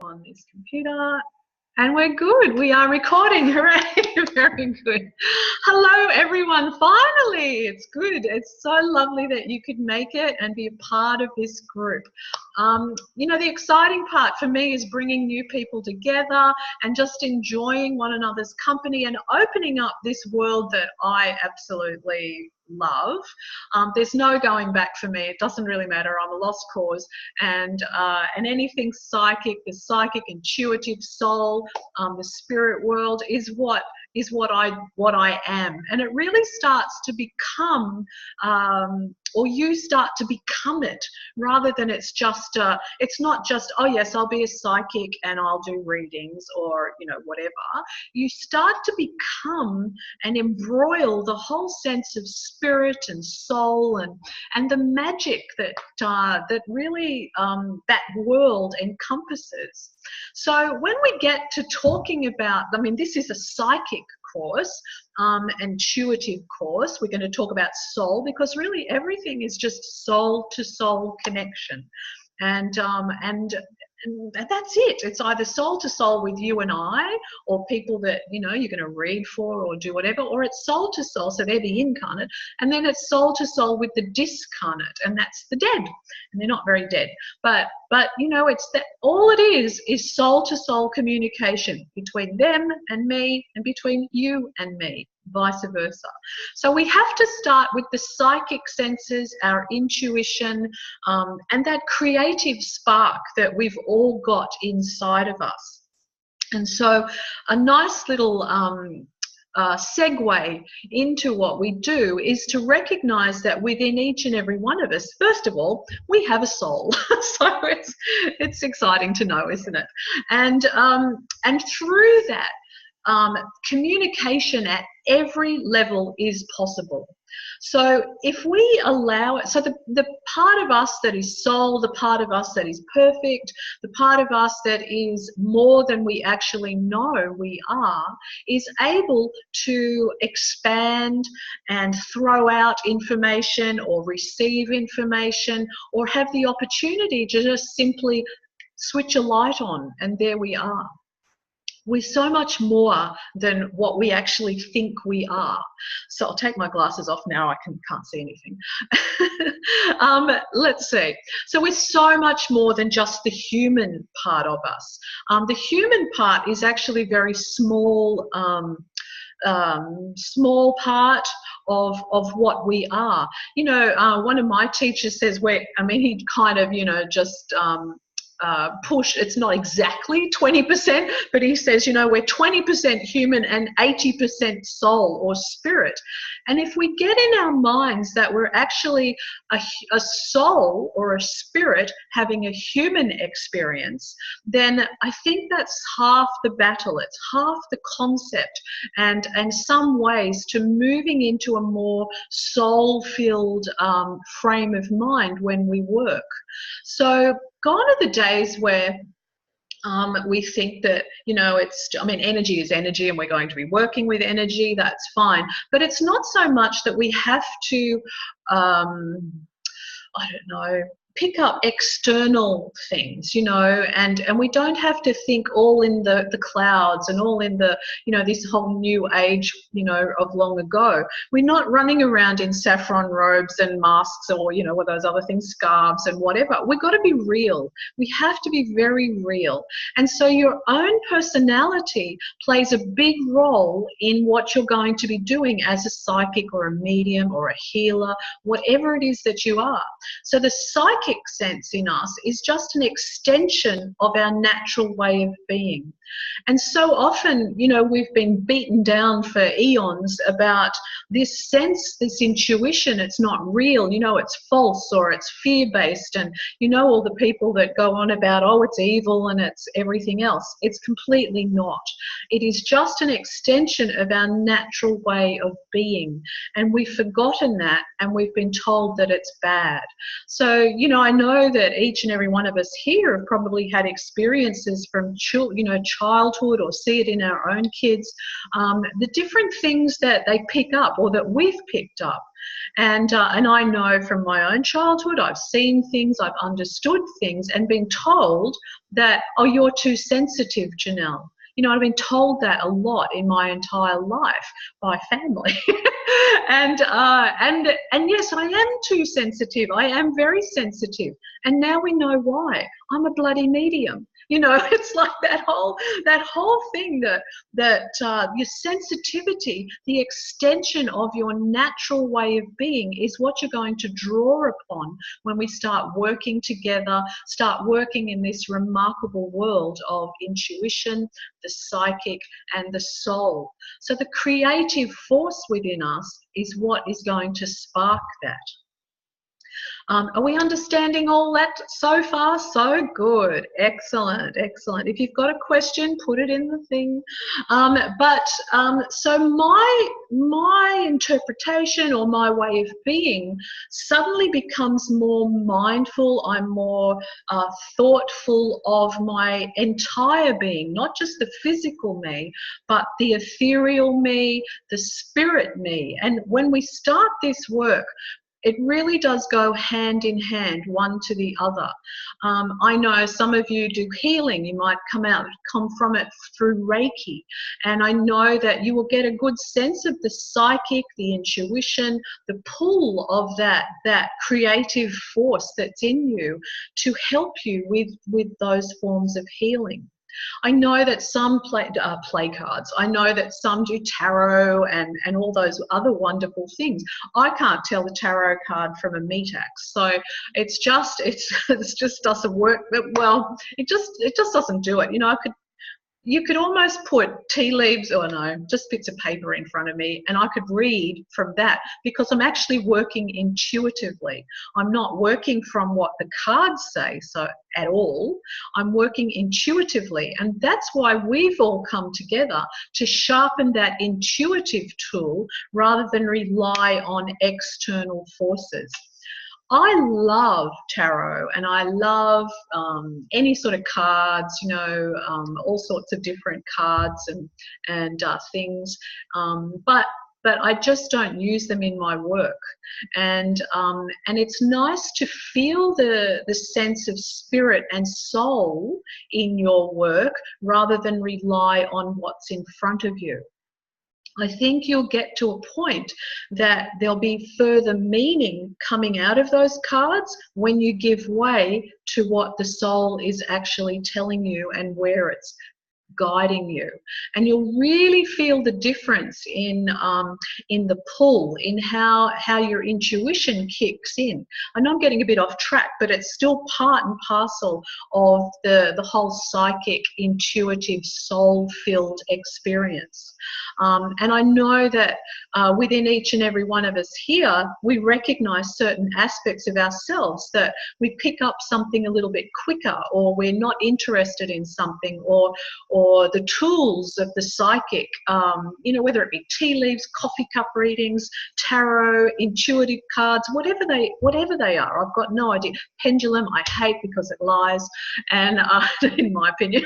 on this computer. And we're good. We are recording. Hooray. Very good. Hello, everyone. Finally, it's good. It's so lovely that you could make it and be a part of this group. You know, the exciting part for me is bringing new people together and just enjoying one another's company and opening up this world that I absolutely love. There's no going back for me. It doesn't really matter. I'm a lost cause, and anything psychic, the psychic, intuitive soul, the spirit world is what I am, and it really starts to become, or you start to become it, rather than it's not just, oh yes, I'll be a psychic and I'll do readings or whatever. You start to become and embroil the whole sense of spirit and soul and the magic that really that world encompasses. So when we get to talking about, I mean, this is a psychic course, intuitive course. We're going to talk about soul, because really everything is just soul to soul connection, and that's it. It's either soul to soul with you and I, or people that you're going to read for or do whatever, or it's soul to soul, so they're the incarnate, and then it's soul to soul with the discarnate, and that's the dead, and they're not very dead, but it's that all it is soul to soul communication between them and me, and between you and me, vice versa. So we have to start with the psychic senses, our intuition, and that creative spark that we've all got inside of us. And so a nice little segue into what we do is to recognize that within each and every one of us, first of all, we have a soul. So it's exciting to know, isn't it? And through that, communication at every level is possible. So if we allow it, so the part of us that is soul, the part of us that is perfect, the part of us that is more than we actually know we are, is able to expand and throw out information or receive information, or have the opportunity to just simply switch a light on and there we are. We're so much more than what we actually think we are. So I'll take my glasses off now. I can't see anything. Let's see. So we're so much more than just the human part of us. The human part is actually very small, small part of what we are. One of my teachers says he kind of, just push, it's not exactly 20%, but he says, we're 20% human and 80% soul or spirit. And if we get in our minds that we're actually a soul or a spirit having a human experience, then I think that's half the battle. It's half the concept, and some ways to moving into a more soul-filled frame of mind when we work. So gone are the days where we think that, energy is energy and we're going to be working with energy, that's fine. But it's not so much that we have to, pick up external things, and we don't have to think all in the clouds and all in the, this whole new age, of long ago. We're not running around in saffron robes and masks or, what those other things, scarves and whatever. We've got to be real. We have to be very real. And so your own personality plays a big role in what you're going to be doing as a psychic or a medium or a healer, whatever it is that you are. So the psychic sense in us is just an extension of our natural way of being. And so often, we've been beaten down for eons about this sense, this intuition. It's not real, it's false or it's fear-based, and all the people that go on about, oh, it's evil and it's everything else. It's completely not. It is just an extension of our natural way of being, and we've forgotten that, and we've been told that it's bad. So, know, I know that each and every one of us here have probably had experiences from childhood, or see it in our own kids, the different things that they pick up or that we've picked up. And I know from my own childhood, I've seen things, I've understood things, and been told that, oh, you're too sensitive, Janelle. You know, I've been told that a lot in my entire life by family. and yes, I am too sensitive. I am very sensitive. And now we know why. I'm a bloody medium. You know, it's like that whole thing that your sensitivity, the extension of your natural way of being, is what you're going to draw upon when we start working together, start working in this remarkable world of intuition, the psychic, and the soul. So the creative force within us is what is going to spark that. Are we understanding all that so far? So good. Excellent, excellent. If you've got a question, put it in the thing. So my interpretation, or my way of being, suddenly becomes more mindful. I'm more thoughtful of my entire being, not just the physical me, but the ethereal me, the spirit me. And when we start this work, it really does go hand in hand, one to the other. I know some of you do healing. You might come from it through Reiki. And I know that you will get a good sense of the psychic, the intuition, the pull of that creative force that's in you to help you with those forms of healing. I know that some play cards. I know that some do tarot and all those other wonderful things. I can't tell the tarot card from a meat axe. So it just doesn't work. Well, it just doesn't do it. You know, you could almost put tea leaves, or no, just bits of paper in front of me, and I could read from that, because I'm actually working intuitively. I'm not working from what the cards say at all. I'm working intuitively, and that's why we've all come together to sharpen that intuitive tool rather than rely on external forces. I love tarot, and I love any sort of cards, you know, all sorts of different cards and things, but I just don't use them in my work. And it's nice to feel the sense of spirit and soul in your work rather than rely on what's in front of you. I think you'll get to a point that there'll be further meaning coming out of those cards when you give way to what the soul is actually telling you and where it's guiding you. And you'll really feel the difference in the pull, in how your intuition kicks in. I know I'm getting a bit off track, but it's still part and parcel of the whole psychic, intuitive, soul-filled experience. And I know that within each and every one of us here, we recognize certain aspects of ourselves, that we pick up something a little bit quicker, or we're not interested in something, or the tools of the psychic, you know, whether it be tea leaves, coffee cup readings, tarot, intuitive cards, whatever they are. I've got no idea. Pendulum, I hate because it lies, and in my opinion.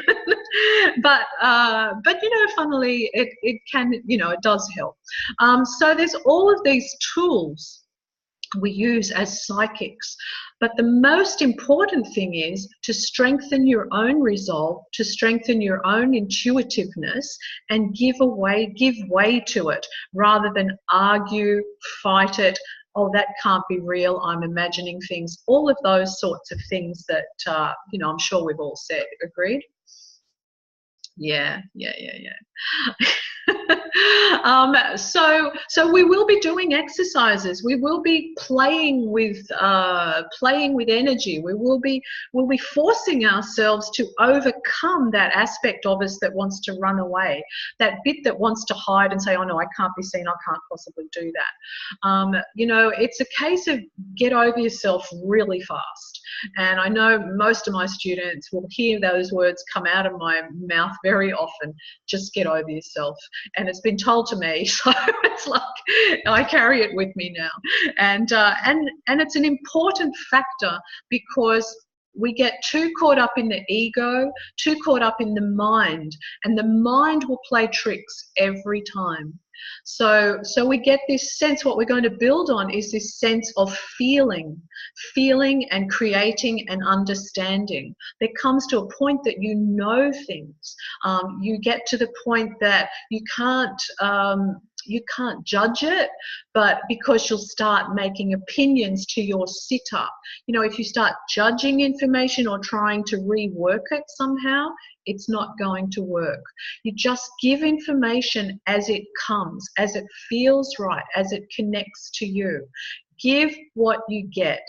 but you know, funnily, it can, you know, it does help. So there's all of these tools we use as psychics. But the most important thing is to strengthen your own resolve, to strengthen your own intuitiveness, and give way to it, rather than argue, fight it. Oh, that can't be real, I'm imagining things. All of those sorts of things that, you know, I'm sure we've all said. Agreed? Yeah. So we will be doing exercises. We will be playing with energy. We'll be forcing ourselves to overcome that aspect of us that wants to run away, that bit that wants to hide and say, oh no, I can't be seen, I can't possibly do that. You know, it's a case of get over yourself really fast. And I know most of my students will hear those words come out of my mouth very often, just get over yourself. And it's been told to me, so it's like I carry it with me now. And it's an important factor because we get too caught up in the ego, too caught up in the mind, and the mind will play tricks every time. So we get this sense, what we're going to build on is this sense of feeling and creating and understanding. There comes to a point that you know things. You get to the point that you can't judge it, but because you'll start making opinions to your sitter. You know, if you start judging information or trying to rework it somehow, it's not going to work. You just give information as it comes, as it feels right, as it connects to you. Give what you get.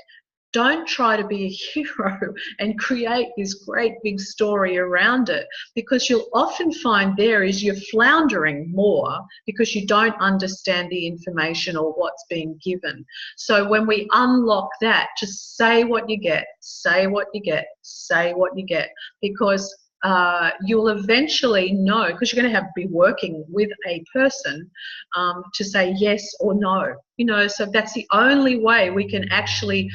Don't try to be a hero and create this great big story around it, because you'll often find there is you're floundering more because you don't understand the information or what's being given. So when we unlock that, just say what you get, say what you get, say what you get, because you'll eventually know, because you're going to be working with a person to say yes or no. You know, so that's the only way we can actually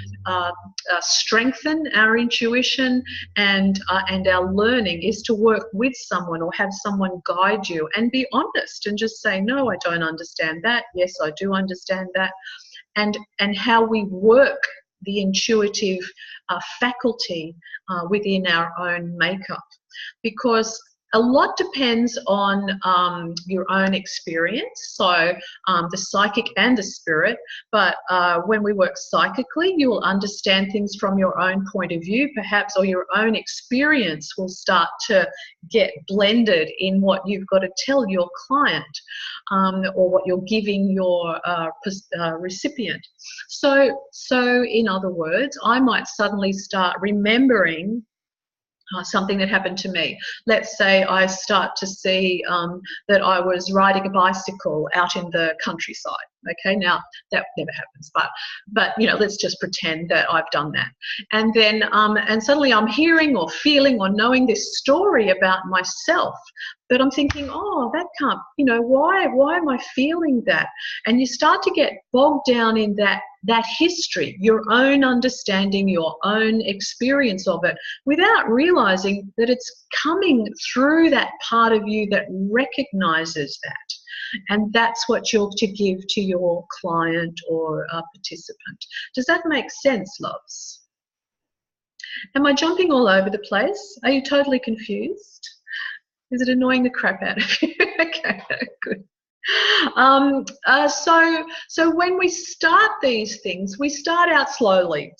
strengthen our intuition and our learning, is to work with someone or have someone guide you and be honest and just say, no, I don't understand that. Yes, I do understand that. And how we work the intuitive faculty within our own makeup. Because a lot depends on your own experience, so the psychic and the spirit, but when we work psychically, you will understand things from your own point of view, perhaps, or your own experience will start to get blended in what you've got to tell your client or what you're giving your recipient. So in other words, I might suddenly start remembering something that happened to me. Let's say I start to see that I was riding a bicycle out in the countryside. Okay, now that never happens, but you know, let's just pretend that I've done that. And then and suddenly I'm hearing or feeling or knowing this story about myself, but I'm thinking, oh, that can't, you know, why am I feeling that? And you start to get bogged down in that history, your own understanding, your own experience of it, without realizing that it's coming through that part of you that recognizes that. And that's what you're to give to your client or participant. Does that make sense, loves? Am I jumping all over the place? Are you totally confused? Is it annoying the crap out of you? Okay, good. So when we start these things, we start out slowly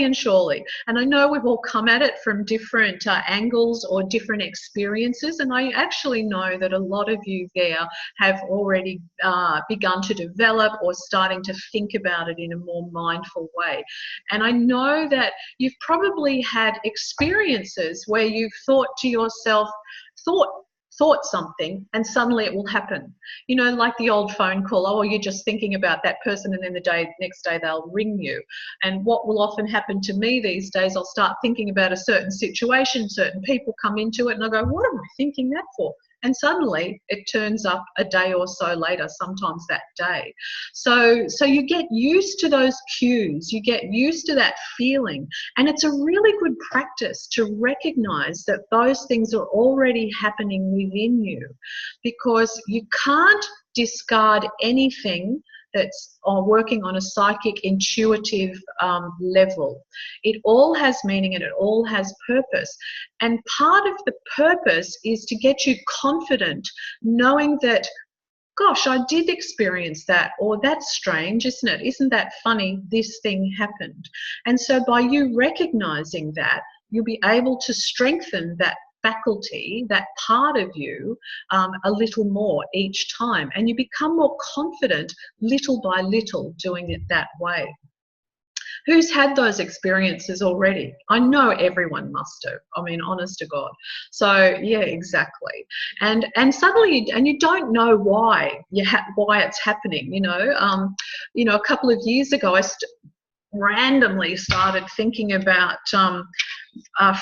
and surely. And I know we've all come at it from different angles or different experiences. And I actually know that a lot of you there have already begun to develop or starting to think about it in a more mindful way. And I know that you've probably had experiences where you've thought to yourself, thought something and suddenly it will happen. You know, like the old phone call, oh, you're just thinking about that person and then the next day they'll ring you. And what will often happen to me these days, I'll start thinking about a certain situation, certain people come into it, and I go, what am I thinking that for? And suddenly it turns up a day or so later, sometimes that day. So you get used to those cues, you get used to that feeling, and it's a really good practice to recognize that those things are already happening within you, because you can't discard anything that's working on a psychic, intuitive level. It all has meaning and it all has purpose. And part of the purpose is to get you confident, knowing that, gosh, I did experience that, or that's strange, isn't it? Isn't that funny? This thing happened. And so by you recognizing that, you'll be able to strengthen that faculty, that part of you, a little more each time, and you become more confident little by little doing it that way. Who's had those experiences already? I know everyone must have. I mean, honest to God. So yeah, exactly. And suddenly, and you don't know why why it's happening. You know, a couple of years ago, randomly started thinking about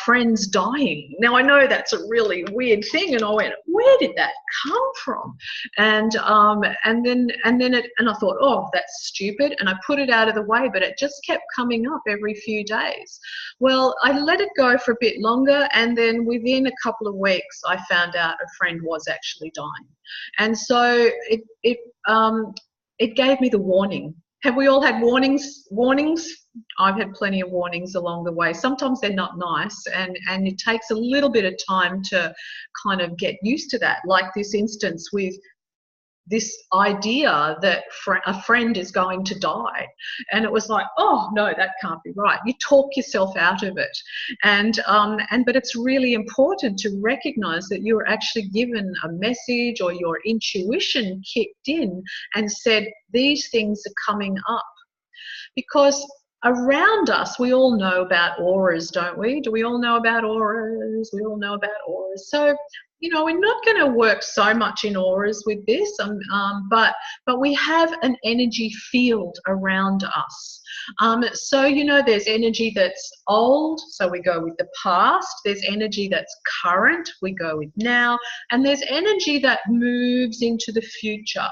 friends dying. Now I know that's a really weird thing, and I went, where did that come from? And then I thought, oh, that's stupid, and I put it out of the way, but it just kept coming up every few days. Well, I let it go for a bit longer, and then within a couple of weeks I found out a friend was actually dying. And so it gave me the warning. Have we all had warnings? I've had plenty of warnings along the way. Sometimes they're not nice, and it takes a little bit of time to kind of get used to that. Like this instance with this idea that a friend is going to die, and it was like, oh no, that can't be right. You talk yourself out of it, but it's really important to recognize that you're actually given a message, or your intuition kicked in and said these things are coming up. Because around us, we all know about auras, don't we? Do we all know about auras? We all know about auras. So, you know, we're not going to work so much in auras with this, but we have an energy field around us. So, you know, there's energy that's old, so we go with the past. There's energy that's current, we go with now. And there's energy that moves into the future.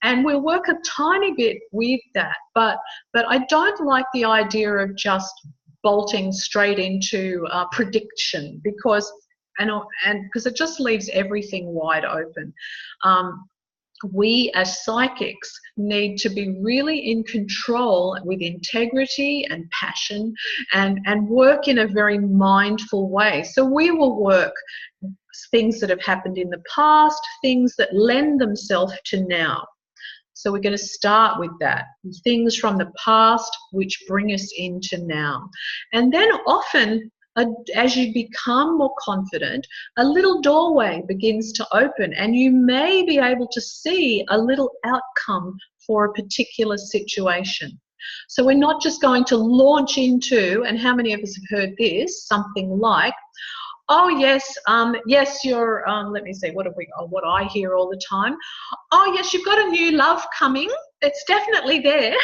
And we'll work a tiny bit with that, but I don't like the idea of just bolting straight into prediction, because it just leaves everything wide open. We as psychics need to be really in control with integrity and passion, and work in a very mindful way. So we will work things that have happened in the past, things that lend themselves to now. So we're going to start with that, things from the past which bring us into now. And then often, as you become more confident, a little doorway begins to open, and you may be able to see a little outcome for a particular situation. So we're not just going to launch into, and how many of us have heard this, something like, oh yes, yes, you're, let me see, what I hear all the time. Oh yes, you've got a new love coming. It's definitely there.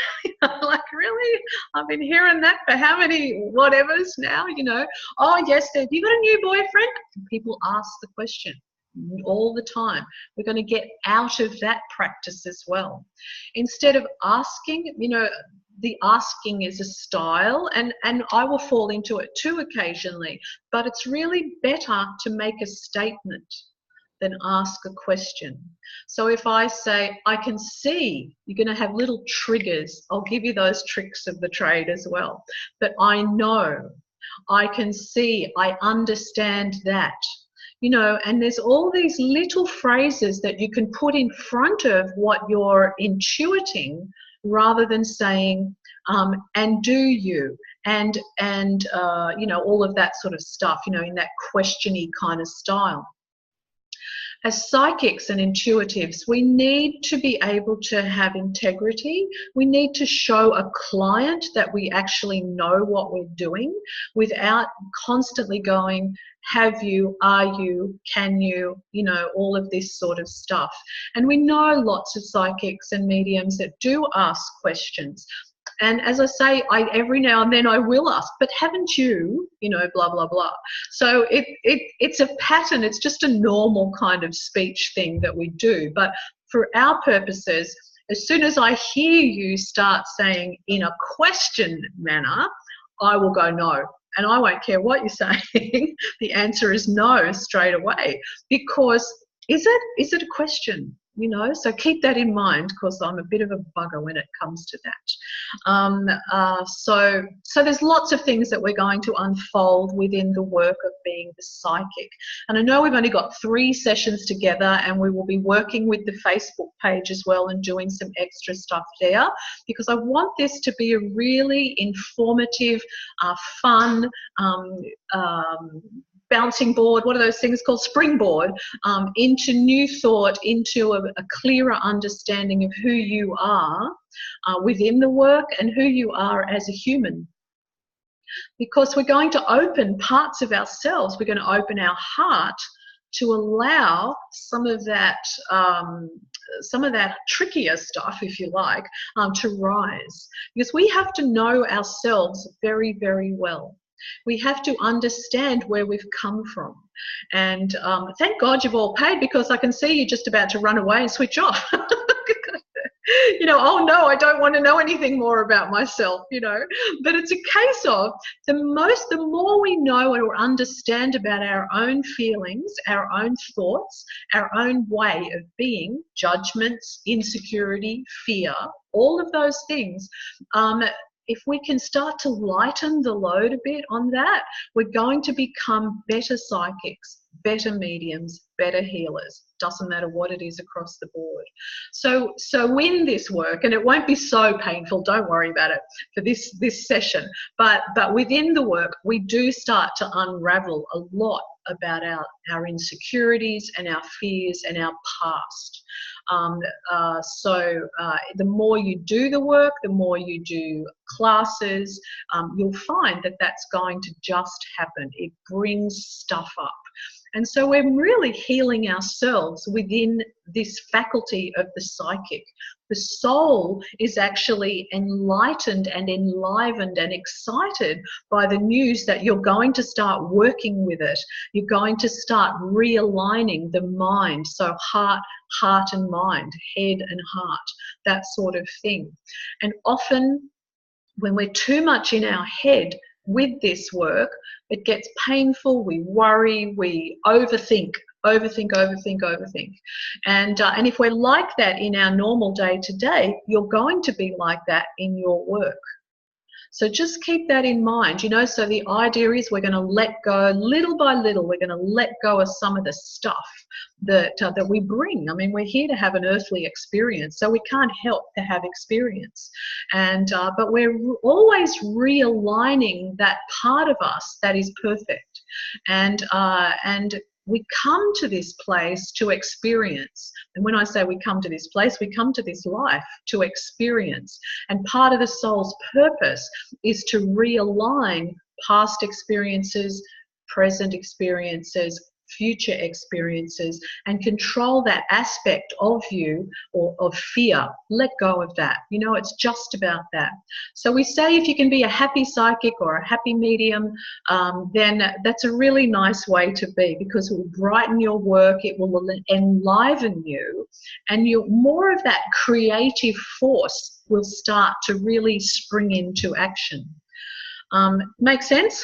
Like, really? I've been hearing that for how many whatevers now, you know. Oh yes, have you got a new boyfriend? People ask the question all the time. We're going to get out of that practice as well. Instead of asking, you know, the asking is a style, and I will fall into it too occasionally, but it's really better to make a statement than ask a question. So if I say, I can see, you're going to have little triggers. I'll give you those tricks of the trade as well. But I know, I can see, I understand that. You know, and there's all these little phrases that you can put in front of what you're intuiting, rather than saying, and do you, and you know, all of that sort of stuff, you know, in that questiony kind of style. As psychics and intuitives, we need to be able to have integrity. We need to show a client that we actually know what we're doing, without constantly going, have you, are you, can you, you know, all of this sort of stuff. And we know lots of psychics and mediums that do ask questions. And as I say, every now and then I will ask, but haven't you, you know, blah, blah, blah. So it's a pattern. It's just a normal kind of speech thing that we do. But for our purposes, as soon as I hear you start saying in a question manner, I will go no. And I won't care what you're saying. The answer is no straight away, because is it a question? You know, so keep that in mind, because I'm a bit of a bugger when it comes to that. So there's lots of things that we're going to unfold within the work of being the psychic. And I know we've only got 3 sessions together, and we will be working with the Facebook page as well and doing some extra stuff there, because I want this to be a really informative, fun, bouncing board, what are those things called, springboard, into new thought, into a clearer understanding of who you are within the work, and who you are as a human. Because we're going to open parts of ourselves, we're going to open our heart to allow some of that trickier stuff, if you like, to rise. Because we have to know ourselves very, very well. We have to understand where we've come from. And thank God you've all paid, because I can see you just about to run away and switch off. You know, oh no, I don't want to know anything more about myself, you know. But it's a case of the more we know or understand about our own feelings, our own thoughts, our own way of being, judgments, insecurity, fear, all of those things, if we can start to lighten the load a bit on that, we're going to become better psychics, better mediums, better healers. Doesn't matter what it is across the board. So in this work, and it won't be so painful, don't worry about it for this session, but within the work, we do start to unravel a lot about our insecurities and our fears and our past. The more you do the work, the more you do classes, you'll find that that's going to just happen. It brings stuff up. And so we're really healing ourselves within this faculty of the psychic. The soul is actually enlightened and enlivened and excited by the news that you're going to start working with it. You're going to start realigning the mind. So heart and mind, head and heart, that sort of thing. And often when we're too much in our head with this work, it gets painful, we worry, we overthink. And if we're like that in our normal day-to-day, you're going to be like that in your work. So just keep that in mind, you know. So the idea is we're going to let go little by little. We're going to let go of some of the stuff that we bring. I mean, we're here to have an earthly experience, so we can't help to have experience. And but we're always realigning that part of us that is perfect. And we come to this place to experience. And when I say we come to this place, we come to this life to experience. And part of the soul's purpose is to realign past experiences, present experiences, future experiences, and control that aspect of you or of fear. Let go of that. You know, it's just about that. So we say if you can be a happy psychic or a happy medium, then that's a really nice way to be, because it will brighten your work, it will enliven you, and more of that creative force will start to really spring into action. Make sense?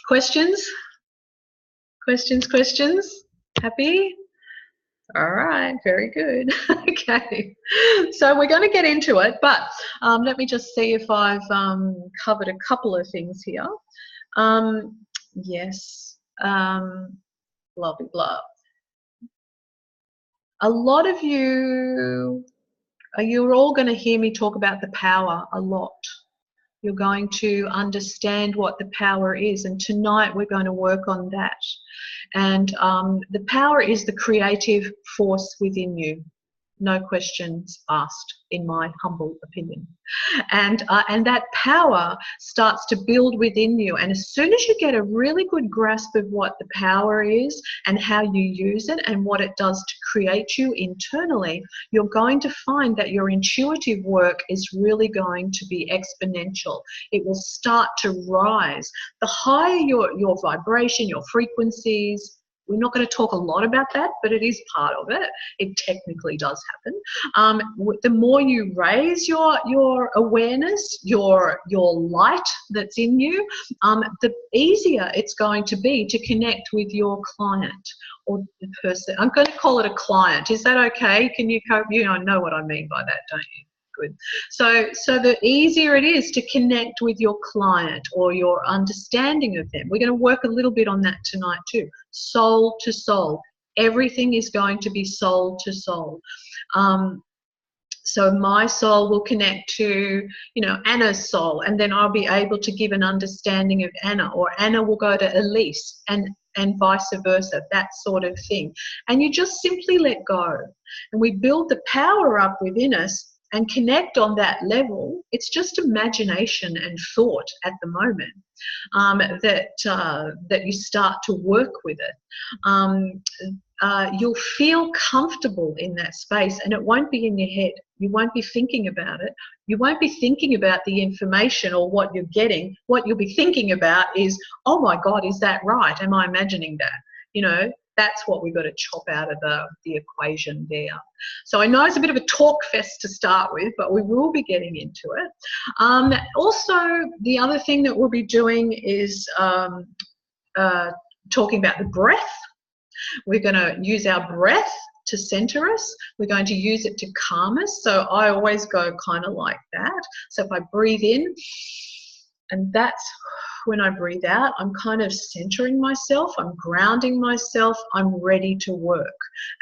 Questions? Questions? Happy? All right, very good. Okay, so we're going to get into it, but let me just see if I've covered a couple of things here. Yes, blah, blah, blah. A lot of you're all going to hear me talk about the power a lot. You're going to understand what the power is, and tonight we're going to work on that. And the power is the creative force within you. No questions asked, in my humble opinion. And that power starts to build within you. And as soon as you get a really good grasp of what the power is and how you use it and what it does to create you internally, you're going to find that your intuitive work is really going to be exponential. It will start to rise. The higher your vibration, your frequencies, we're not going to talk a lot about that, but it is part of it. It technically does happen. The more you raise your awareness, your light that's in you, the easier it's going to be to connect with your client or the person. I'm going to call it a client. Is that okay? Can you cope? You know what I mean by that, don't you? Good. So the easier it is to connect with your client or your understanding of them. We're going to work a little bit on that tonight too. Soul to soul. Everything is going to be soul to soul. So my soul will connect to, you know, Anna's soul, and then I'll be able to give an understanding of Anna, or Anna will go to Elise, and vice versa, that sort of thing. And you just simply let go. And we build the power up within us and connect on that level. It's just imagination and thought at the moment, that you start to work with it. You'll feel comfortable in that space, and it won't be in your head. You won't be thinking about it. You won't be thinking about the information or what you're getting. What you'll be thinking about is, oh my God, is that right? Am I imagining that? You know, that's what we've got to chop out of the equation there. So I know it's a bit of a talk fest to start with, but we will be getting into it. Also, the other thing that we'll be doing is talking about the breath. We're going to use our breath to center us. We're going to use it to calm us. So I always go kind of like that. So if I breathe in, and that's when I breathe out, I'm kind of centering myself, I'm grounding myself, I'm ready to work.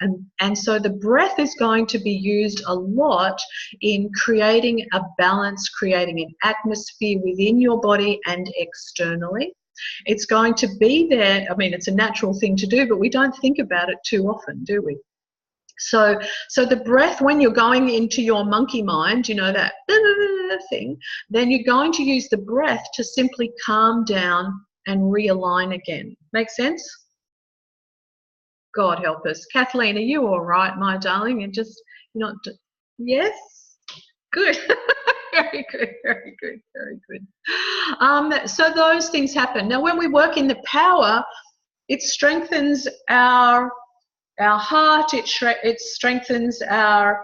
And so the breath is going to be used a lot in creating a balance, creating an atmosphere within your body and externally. It's going to be there. I mean, it's a natural thing to do, but we don't think about it too often, do we? So the breath, when you're going into your monkey mind, you know, that thing, then you're going to use the breath to simply calm down and realign again. Make sense? God help us. Kathleen, are you all right, my darling? You're not, yes? Good. Very good, very good, very good. So those things happen. Now, when we work in the power, it strengthens our heart, it strengthens our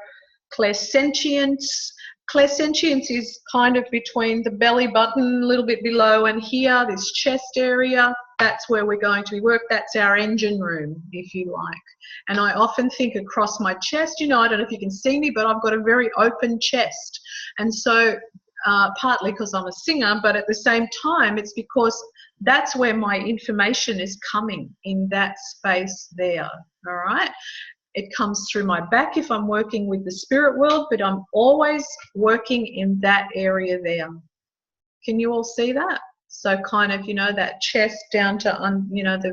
clairsentience. Clairsentience is kind of between the belly button, a little bit below, and here, this chest area. That's where we're going to be work. That's our engine room, if you like. And I often think across my chest, you know, I don't know if you can see me, but I've got a very open chest. And so partly because I'm a singer, but at the same time, it's because that's where my information is coming, in that space there, all right? It comes through my back if I'm working with the spirit world, but I'm always working in that area there. Can you all see that? So kind of, you know, that chest down to, you know, the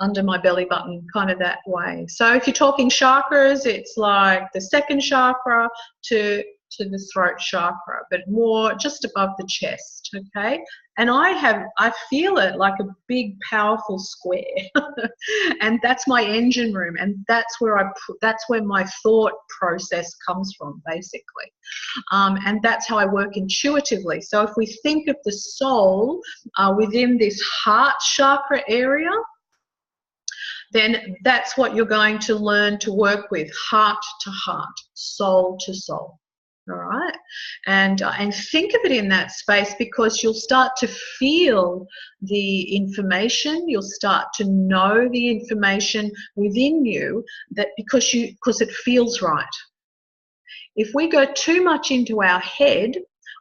under my belly button, kind of that way. So if you're talking chakras, it's like the second chakra to the throat chakra, but more just above the chest, okay? And I feel it like a big, powerful square, and that's my engine room, and that's where that's where my thought process comes from, basically, and that's how I work intuitively. So if we think of the soul within this heart chakra area, then that's what you're going to learn to work with, heart to heart, soul to soul. All right, and think of it in that space, because you'll start to feel the information. You'll start to know the information within you, that because it feels right. If we go too much into our head,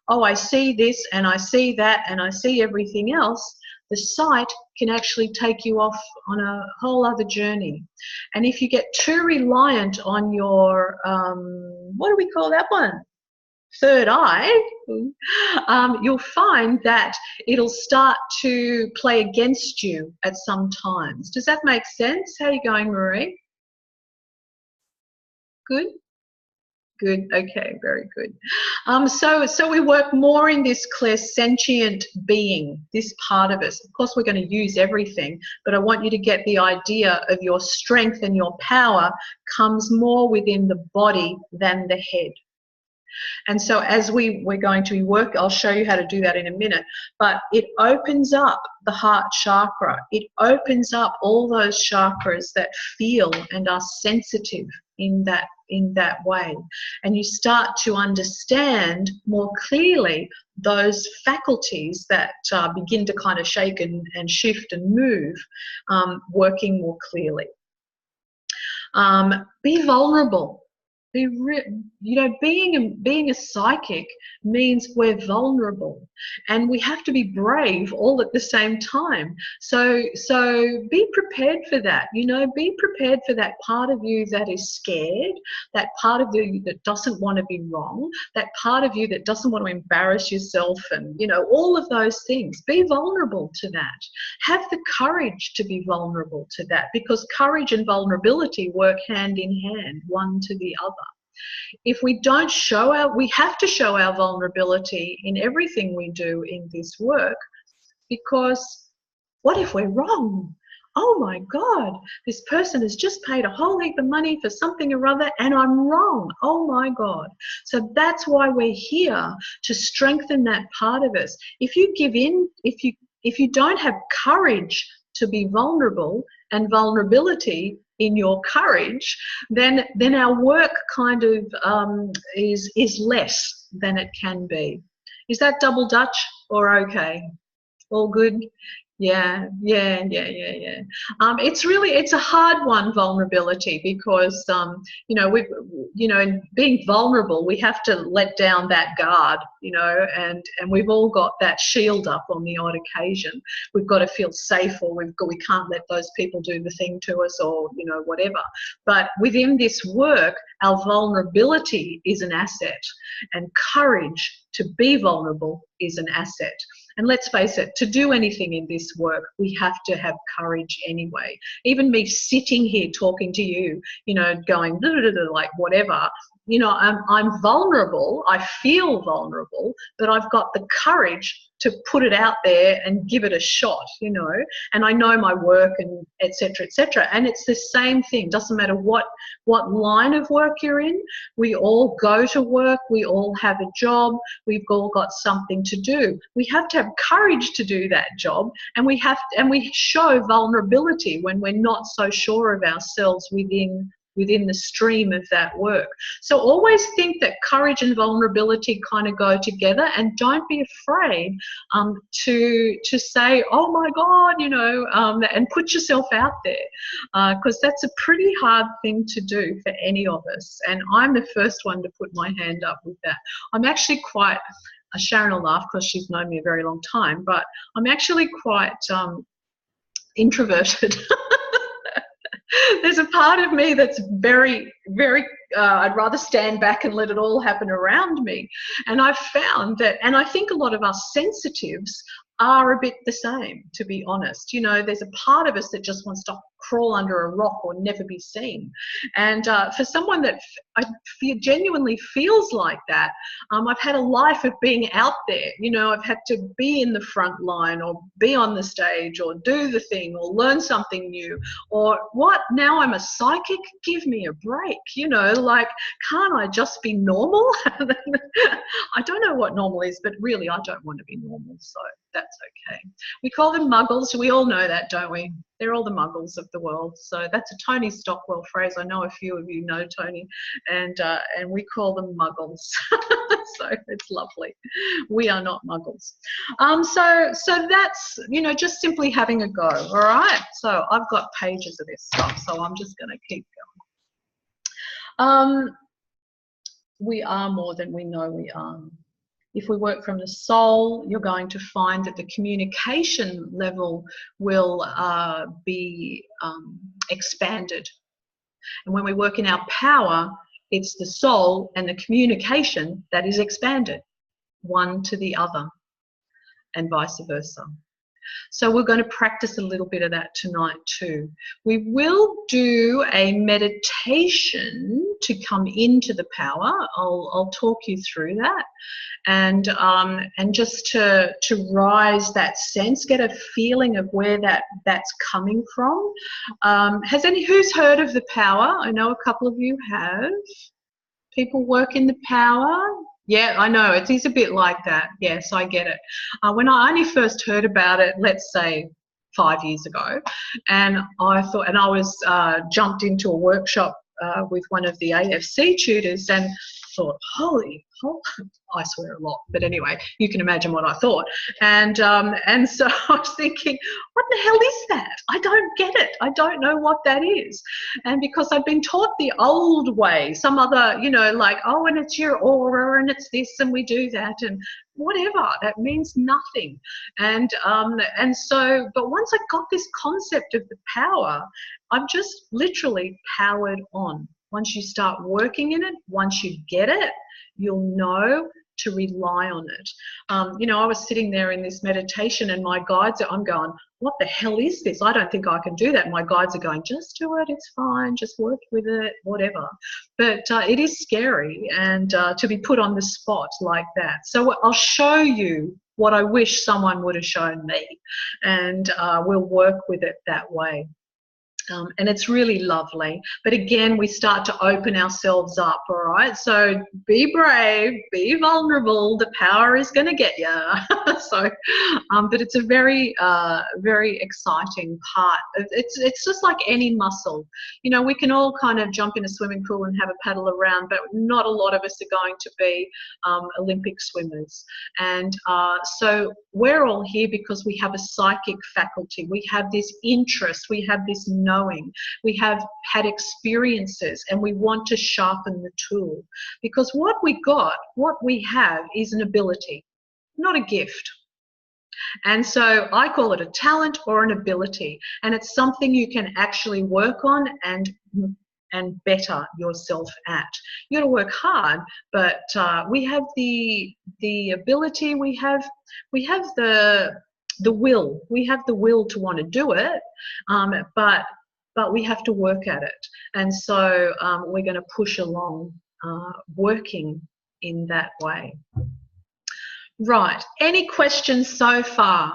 oh, I see this and I see that and I see everything else, the sight can actually take you off on a whole other journey. And if you get too reliant on your, what do we call that one? Third eye, you'll find that it'll start to play against you at some times. Does that make sense? How are you going, Marie? Good? Good, okay, very good. So we work more in this clairsentient being, this part of us. Of course, we're going to use everything, but I want you to get the idea of your strength and your power comes more within the body than the head. And so as we're going to work, I'll show you how to do that in a minute, but it opens up the heart chakra. It opens up all those chakras that feel and are sensitive in that way. And you start to understand more clearly those faculties that begin to kind of shake and shift and move, working more clearly. Be vulnerable. Being a psychic means we're vulnerable, and we have to be brave all at the same time. So be prepared for that. Be prepared for that part of you that is scared, that part of you that doesn't want to be wrong, that part of you that doesn't want to embarrass yourself, and all of those things. Be vulnerable to that. Have the courage to be vulnerable to that, because courage and vulnerability work hand in hand, one to the other. If we don't show we have to show our vulnerability in everything we do in this work, because what if we're wrong? Oh my God, this person has just paid a whole heap of money for something or other and I'm wrong. Oh my God. So that's why we're here, to strengthen that part of us. If you give in, if you don't have courage to be vulnerable and vulnerability in your courage, then our work kind of is less than it can be. Is that double Dutch or okay? All good? Yeah. It's a hard one, vulnerability, because in being vulnerable, we have to let down that guard, and we've all got that shield up on the odd occasion. We've got to feel safe, or we can't let those people do the thing to us, or whatever. But within this work, our vulnerability is an asset, and courage to be vulnerable is an asset. And let's face it, to do anything in this work, we have to have courage anyway. Even me sitting here talking to you, going like whatever, I'm vulnerable, I feel vulnerable, but I've got the courage to put it out there and give it a shot, and I know my work and et cetera, and it's the same thing. Doesn't matter what line of work you're in, we all go to work, we all have a job, we've all got something to do. We have to have courage to do that job, and we show vulnerability when we're not so sure of ourselves within the stream of that work. So always think that courage and vulnerability kind of go together, and don't be afraid to say, oh my God, and put yourself out there, because that's a pretty hard thing to do for any of us. And I'm the first one to put my hand up with that. I'm actually quite, Sharon will laugh because she's known me a very long time, but I'm actually quite introverted. There's a part of me that's very, very, I'd rather stand back and let it all happen around me. And I've found that, and I think a lot of us sensitives are a bit the same, to be honest. There's a part of us that just wants to crawl under a rock or never be seen. And for someone that I feel genuinely feels like that, I've had a life of being out there. I've had to be in the front line, or be on the stage, or do the thing, or learn something new, or what? Now I'm a psychic? Give me a break. Like, can't I just be normal? I don't know what normal is, but really I don't want to be normal, so that's okay. We call them muggles. We all know that, don't we? They're all the muggles of the world. So that's a Tony Stockwell phrase. I know a few of you know Tony, and we call them muggles. So it's lovely. We are not muggles. So that's, just simply having a go. All right. So I've got pages of this stuff, so I'm just going to keep going. We are more than we know we are. If we work from the soul, you're going to find that the communication level will be expanded. And when we work in our power, it's the soul and the communication that is expanded, one to the other, and vice versa. So we're going to practice a little bit of that tonight too. We will do a meditation to come into the power. I'll talk you through that, and just to rise that sense, get a feeling of where that's coming from. Who's heard of the power? I know a couple of you have. People work in the power. Yeah, I know, it is a bit like that. Yes, I get it. When I only first heard about it, let's say 5 years ago, and I thought, and I was jumped into a workshop with one of the AFC tutors, and thought, holy, I swear a lot, but anyway, you can imagine what I thought. And so I was thinking, what the hell is that? I don't get it. I don't know what that is. And because I've been taught the old way, some other, like, oh, and it's your aura, and it's this, and we do that, and whatever, that means nothing. And so, but once I got this concept of the power, I've just literally powered on. Once you start working in it, once you get it, you'll know to rely on it. You know, I was sitting there in this meditation and my guides, I'm going, what the hell is this? I don't think I can do that. And my guides are going, just do it, it's fine, just work with it, whatever. But it is scary, and to be put on the spot like that. So I'll show you what I wish someone would have shown me, and we'll work with it that way. And it's really lovely. But again, we start to open ourselves up, all right? So be brave, be vulnerable. The power is going to get you. So, but it's a very, very exciting part. It's just like any muscle. You know, we can all kind of jump in a swimming pool and have a paddle around, but not a lot of us are going to be Olympic swimmers. And so we're all here because we have a psychic faculty. We have this interest. We have this knowing. We have had experiences, and we want to sharpen the tool, because what we have is an ability, not a gift. And so I call it a talent or an ability, and it's something you can actually work on and better yourself at. You got to work hard, but we have the ability, we have the will. We have the will to want to do it, but we have to work at it. And so we're going to push along working in that way. Right, any questions so far?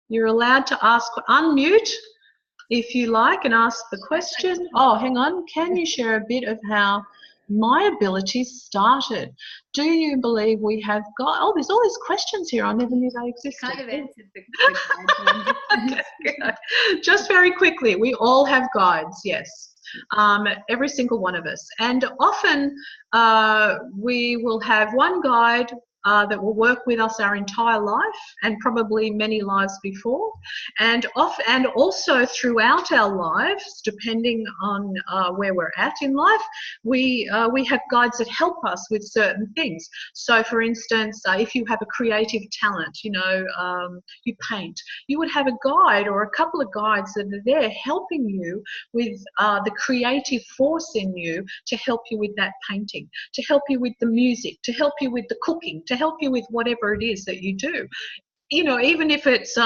You're allowed to unmute if you like and ask the question. Oh, hang on, can you share a bit of how my abilities started? Do you believe we have got, oh, there's all these questions here, I never knew they existed. Kind of answered the question. Okay. Just very quickly, we all have guides, yes. Every single one of us. And often we will have one guide that will work with us our entire life, and probably many lives before, and also throughout our lives, depending on where we're at in life, we have guides that help us with certain things. So for instance, if you have a creative talent, you know, you paint, you would have a guide or a couple of guides that are there helping you with the creative force in you, to help you with that painting, to help you with the music, to help you with the cooking, to help you with whatever it is that you do. You know, even if it's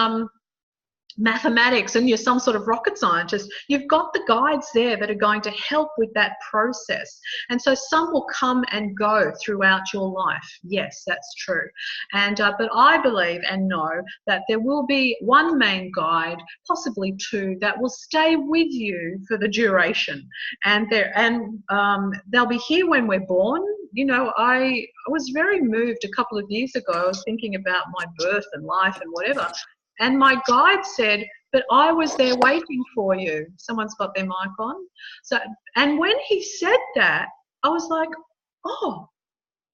mathematics and you're some sort of rocket scientist, you've got the guides there that are going to help with that process. And so some will come and go throughout your life. Yes, that's true. And but I believe and know that there will be one main guide, possibly two, that will stay with you for the duration. And they'll be here when we're born. You know, I was very moved a couple of years ago. I was thinking about my birth and life and whatever. And my guide said, but I was there waiting for you. Someone's got their mic on. So, and when he said that, I was like, oh,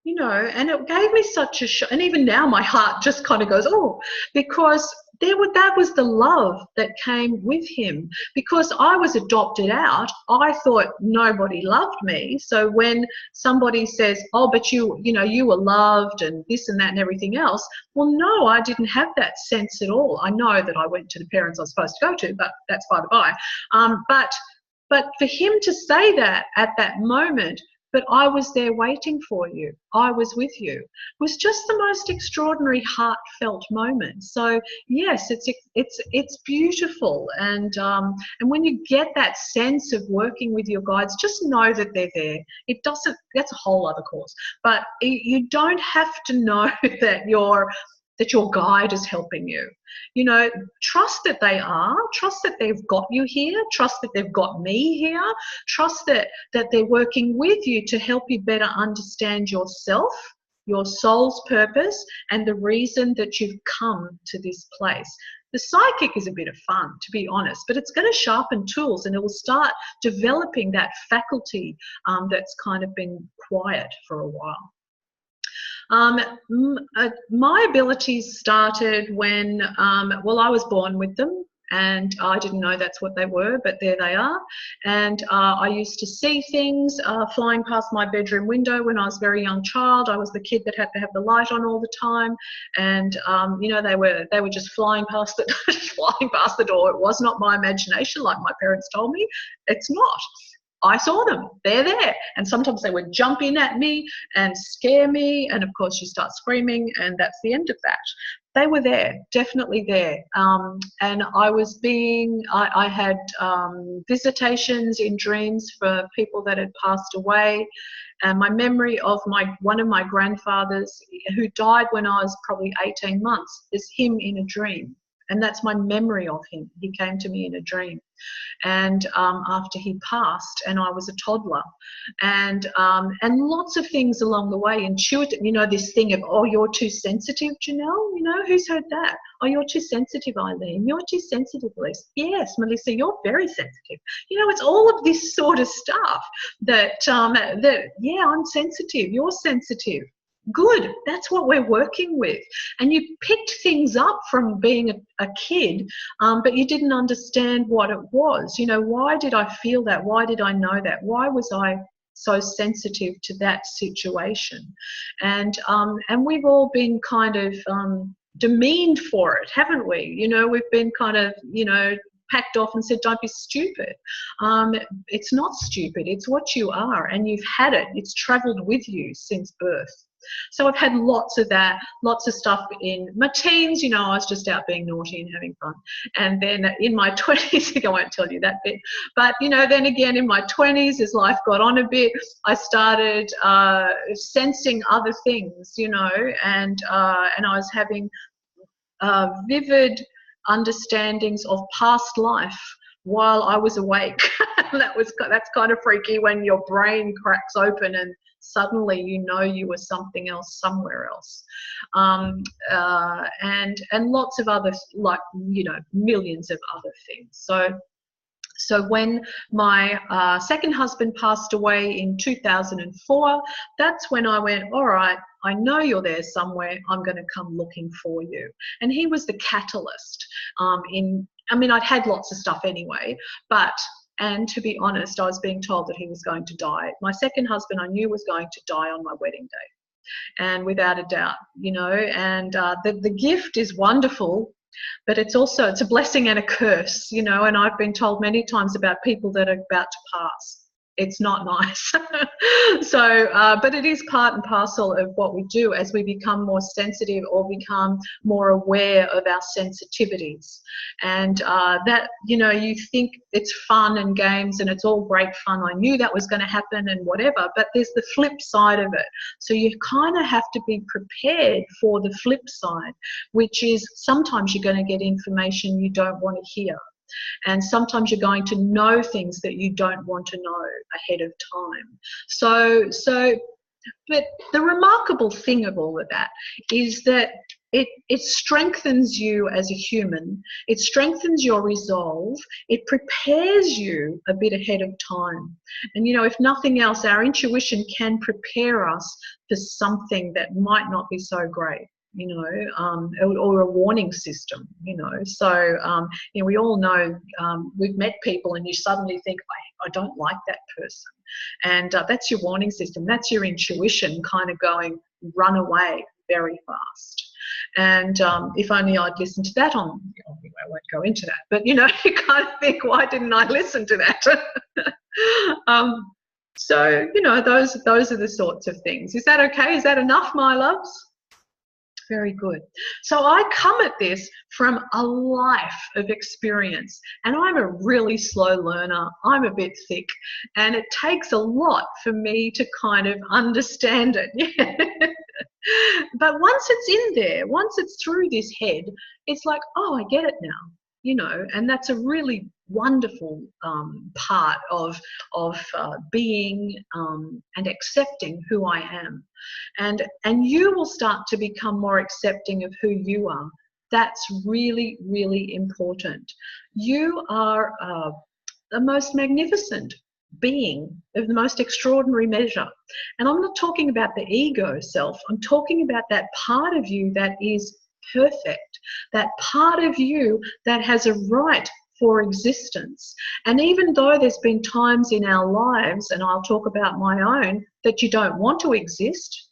you know, and it gave me such a shock. And even now my heart just kind of goes, oh, because that was the love that came with him. Because I was adopted out, I thought nobody loved me. So when somebody says, oh, but you know, you were loved and this and that and everything else, well, no, I didn't have that sense at all. I know that I went to the parents I was supposed to go to, but that's by the by. But for him to say that at that moment, but I was there waiting for you, I was with you, was just the most extraordinary heartfelt moment. So yes, it's beautiful, and when you get that sense of working with your guides, just know that they're there. It doesn't, that's a whole other course, but you don't have to know that your guide is helping you. You know, trust that they are, trust that they've got you here, trust that they've got me here, trust that they're working with you to help you better understand yourself, your soul's purpose, and the reason that you've come to this place. The psychic is a bit of fun, to be honest, but it's going to sharpen tools, and it will start developing that faculty that's kind of been quiet for a while. My abilities started when, well, I was born with them, and I didn't know that's what they were, but there they are. And I used to see things flying past my bedroom window when I was a very young child. I was the kid that had to have the light on all the time, and you know, they were just flying past the door. It was not my imagination, like my parents told me. It's not. I saw them. They're there. And sometimes they would jump in at me and scare me. And of course, you start screaming, and that's the end of that. They were there, definitely there. And I had visitations in dreams for people that had passed away. And my memory of one of my grandfathers who died when I was probably 18 months is him in a dream. And that's my memory of him. He came to me in a dream. And after he passed, and I was a toddler, and lots of things along the way, intuitive, this thing of, oh, you're too sensitive, Janelle, who's heard that? Oh, you're too sensitive, Eileen, you're too sensitive, Melissa. Yes, Melissa, you're very sensitive. It's all of this sort of stuff that yeah, I'm sensitive, you're sensitive. Good, that's what we're working with. And you picked things up from being a kid, but you didn't understand what it was. Why did I feel that? Why did I know that? Why was I so sensitive to that situation? And we've all been kind of demeaned for it, haven't we? We've been kind of, packed off and said, don't be stupid. It's not stupid, it's what you are, and you've had it. It's traveled with you since birth. So I've had lots of that, lots of stuff in my teens. I was just out being naughty and having fun. And then in my 20s, I won't tell you that bit, but then again in my 20s, as life got on a bit, I started sensing other things, and I was having vivid understandings of past life while I was awake. That's kind of freaky when your brain cracks open and suddenly you were something else somewhere else, and lots of other, millions of other things. So when my second husband passed away in 2004, that's when I went, all right, I know you're there somewhere, I'm going to come looking for you. And he was the catalyst. I'd had lots of stuff anyway, and to be honest, I was being told that he was going to die. My second husband I knew was going to die on my wedding day, and without a doubt, and the gift is wonderful, but it's a blessing and a curse, and I've been told many times about people that are about to pass. It's not nice. So, but it is part and parcel of what we do as we become more sensitive or become more aware of our sensitivities. And that, you think it's fun and games and it's all great fun. I knew that was going to happen and whatever, but there's the flip side of it. So you kind of have to be prepared for the flip side, which is sometimes you're going to get information you don't want to hear. And sometimes you're going to know things that you don't want to know ahead of time. But the remarkable thing of all of that is that it strengthens you as a human. It strengthens your resolve. It prepares you a bit ahead of time. And, if nothing else, our intuition can prepare us for something that might not be so great. Or a warning system, So, we all know we've met people and you suddenly think, I don't like that person. And that's your warning system. That's your intuition kind of going, run away very fast. And if only I'd listened to that I won't go into that, but, you kind of think, why didn't I listen to that? So, those are the sorts of things. Is that okay? Is that enough, my loves? Very good. So I come at this from a life of experience, and I'm a really slow learner. I'm a bit thick, and it takes a lot for me to kind of understand it. But once it's in there, once it's through this head, it's like, oh, I get it now, and that's a really wonderful part of being and accepting who I am. And you will start to become more accepting of who you are. That's really, really important. You are the most magnificent being of the most extraordinary measure. And I'm not talking about the ego self. I'm talking about that part of you that is perfect, that part of you that has a right for existence. And even though there's been times in our lives, and I'll talk about my own, that you don't want to exist,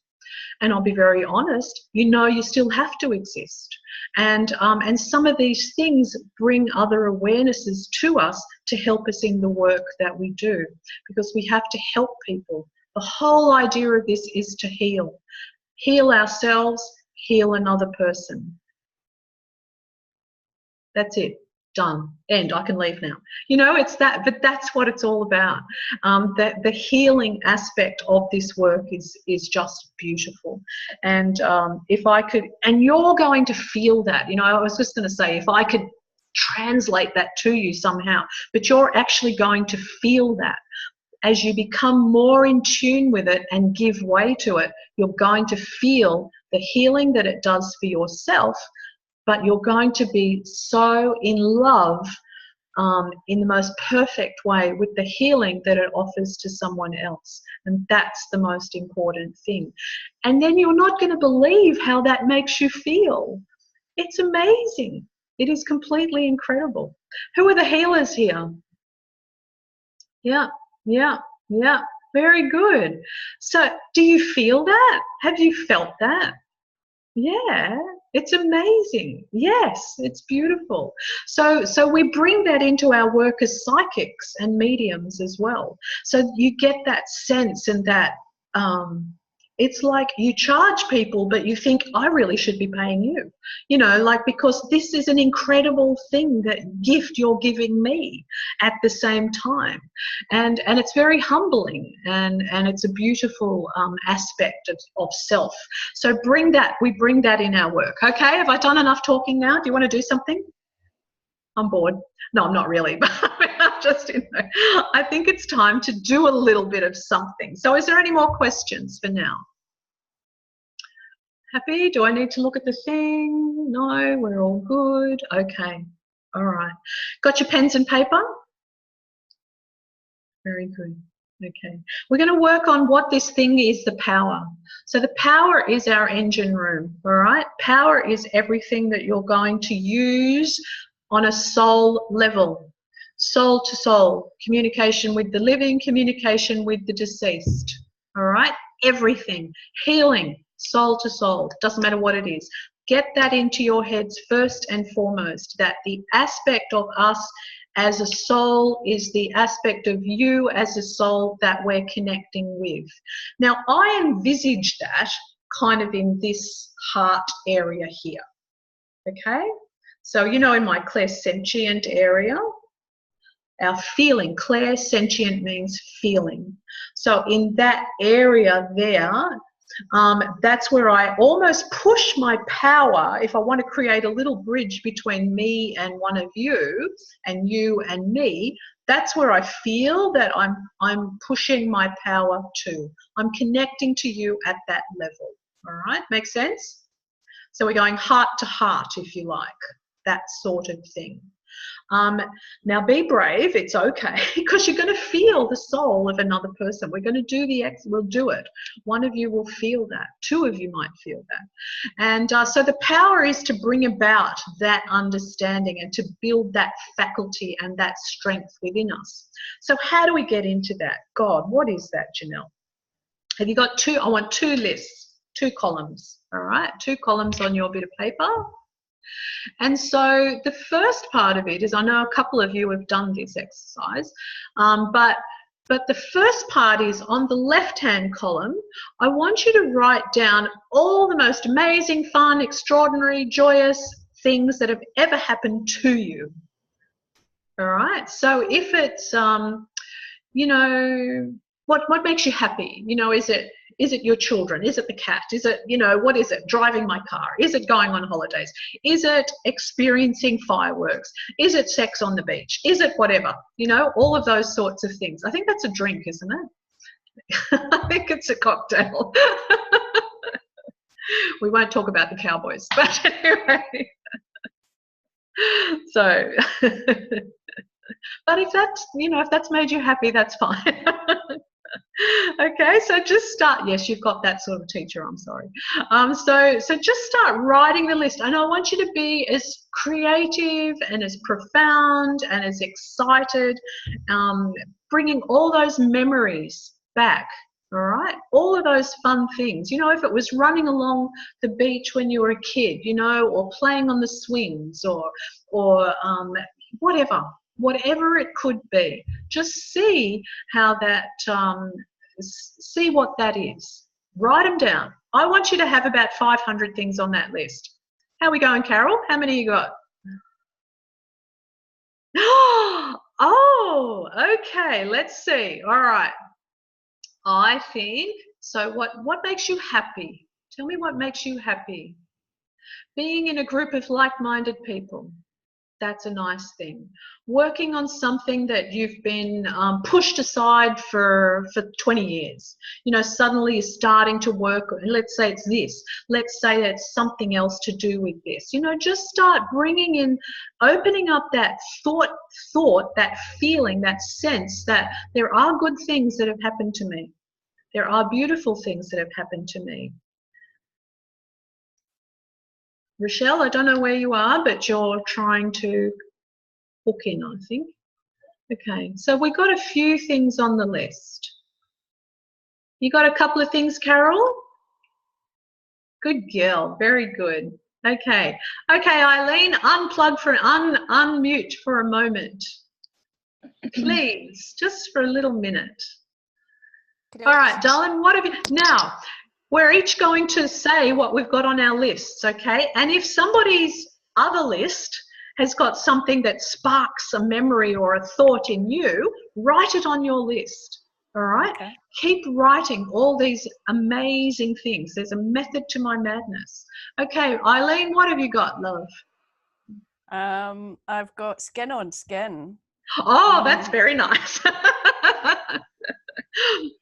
And I'll be very honest, you know you still have to exist. And some of these things bring other awarenesses to us to help us in the work that we do, because we have to help people. The whole idea of this is to heal. Heal ourselves, heal another person. That's it. Done. End. I can leave now. You know, it's that, but that's what it's all about. That the healing aspect of this work is just beautiful. And if I could, and you're going to feel that. You know, I was just going to say, if I could translate that to you somehow, but you're actually going to feel that. As you become more in tune with it and give way to it, you're going to feel the healing that it does for yourself, but you're going to be so in love in the most perfect way with the healing that it offers to someone else. And that's the most important thing. And then you're not going to believe how that makes you feel. It's amazing. It is completely incredible. Who are the healers here? Yeah, yeah, yeah. Very good. So do you feel that? Have you felt that? Yeah, it's amazing. Yes, it's beautiful. So we bring that into our work as psychics and mediums as well. So you get that sense, and that it's like you charge people, but you think, I really should be paying you. You know, like, because this is an incredible thing, that gift you're giving me at the same time. And it's very humbling, and it's a beautiful aspect of self. So we bring that in our work. Okay, have I done enough talking now? Do you want to do something? I'm bored. No, I'm not really, but I'm just, you know, I think it's time to do a little bit of something. So is there any more questions for now? Happy? Do I need to look at the thing? No, we're all good. Okay. All right. Got your pens and paper? Very good. Okay. We're going to work on what this thing is, the power. So the power is our engine room, all right? Power is everything that you're going to use on a soul level, soul to soul, communication with the living, communication with the deceased, all right? Everything, healing, soul to soul, doesn't matter what it is. Get that into your heads first and foremost, that the aspect of us as a soul is the aspect of you as a soul that we're connecting with. Now, I envisage that kind of in this heart area here, okay? So, you know, in my clairsentient area, our feeling, clairsentient means feeling. So in that area there, that's where I almost push my power. If I want to create a little bridge between me and one of you and me, that's where I feel that I'm pushing my power to. I'm connecting to you at that level. All right, makes sense? So we're going heart to heart, if you like, that sort of thing. Now be brave, it's okay, because you're going to feel the soul of another person. We're going to do we'll do it. One of you will feel that. Two of you might feel that. And so the power is to bring about that understanding and to build that faculty and that strength within us. So how do we get into that? God, what is that, Janelle? Have you got two? I want two lists, two columns, all right? Two columns on your bit of paper. And so the first part of it is, I know a couple of you have done this exercise, but the first part is on the left-hand column. I want you to write down all the most amazing, fun, extraordinary, joyous things that have ever happened to you. All right. So if it's, you know, what makes you happy? You know, is it your children? Is it the cat? Is it, you know, what is it? Driving my car? Is it going on holidays? Is it experiencing fireworks? Is it sex on the beach? Is it whatever? You know, all of those sorts of things. I think that's a drink, isn't it? I think it's a cocktail. We won't talk about the Cowboys, but anyway. So, but if that's, you know, if that's made you happy, that's fine. Okay, so just start. Yes, you've got that sort of teacher, I'm sorry. So just start writing the list. And I want you to be as creative and as profound and as excited, bringing all those memories back All right, all of those fun things. You know, if it was running along the beach when you were a kid, you know, or playing on the swings, or whatever it could be. Just see how that, see what that is. Write them down. I want you to have about 500 things on that list. How are we going, Carol? How many you got? Oh, okay. Let's see. All right. I think, so what makes you happy? Tell me what makes you happy. Being in a group of like-minded people. That's a nice thing. Working on something that you've been pushed aside for 20 years. You know, suddenly you're starting to work, let's say it's this, let's say it's something else to do with this. You know, just start bringing in, opening up that thought, that feeling, that sense that there are good things that have happened to me. There are beautiful things that have happened to me. Rochelle, I don't know where you are, but you're trying to hook in, I think. Okay, so we've got a few things on the list. You got a couple of things, Carol? Good girl, very good. Okay, Eileen, unmute for a moment. Please, just for a little minute. All right, darling, what have you, now, we're each going to say what we've got on our lists, okay? And if somebody's other list has got something that sparks a memory or a thought in you, write it on your list, all right? Okay. Keep writing all these amazing things. There's a method to my madness. Okay, Eileen, what have you got, love? I've got skin on skin. Oh, that's very nice.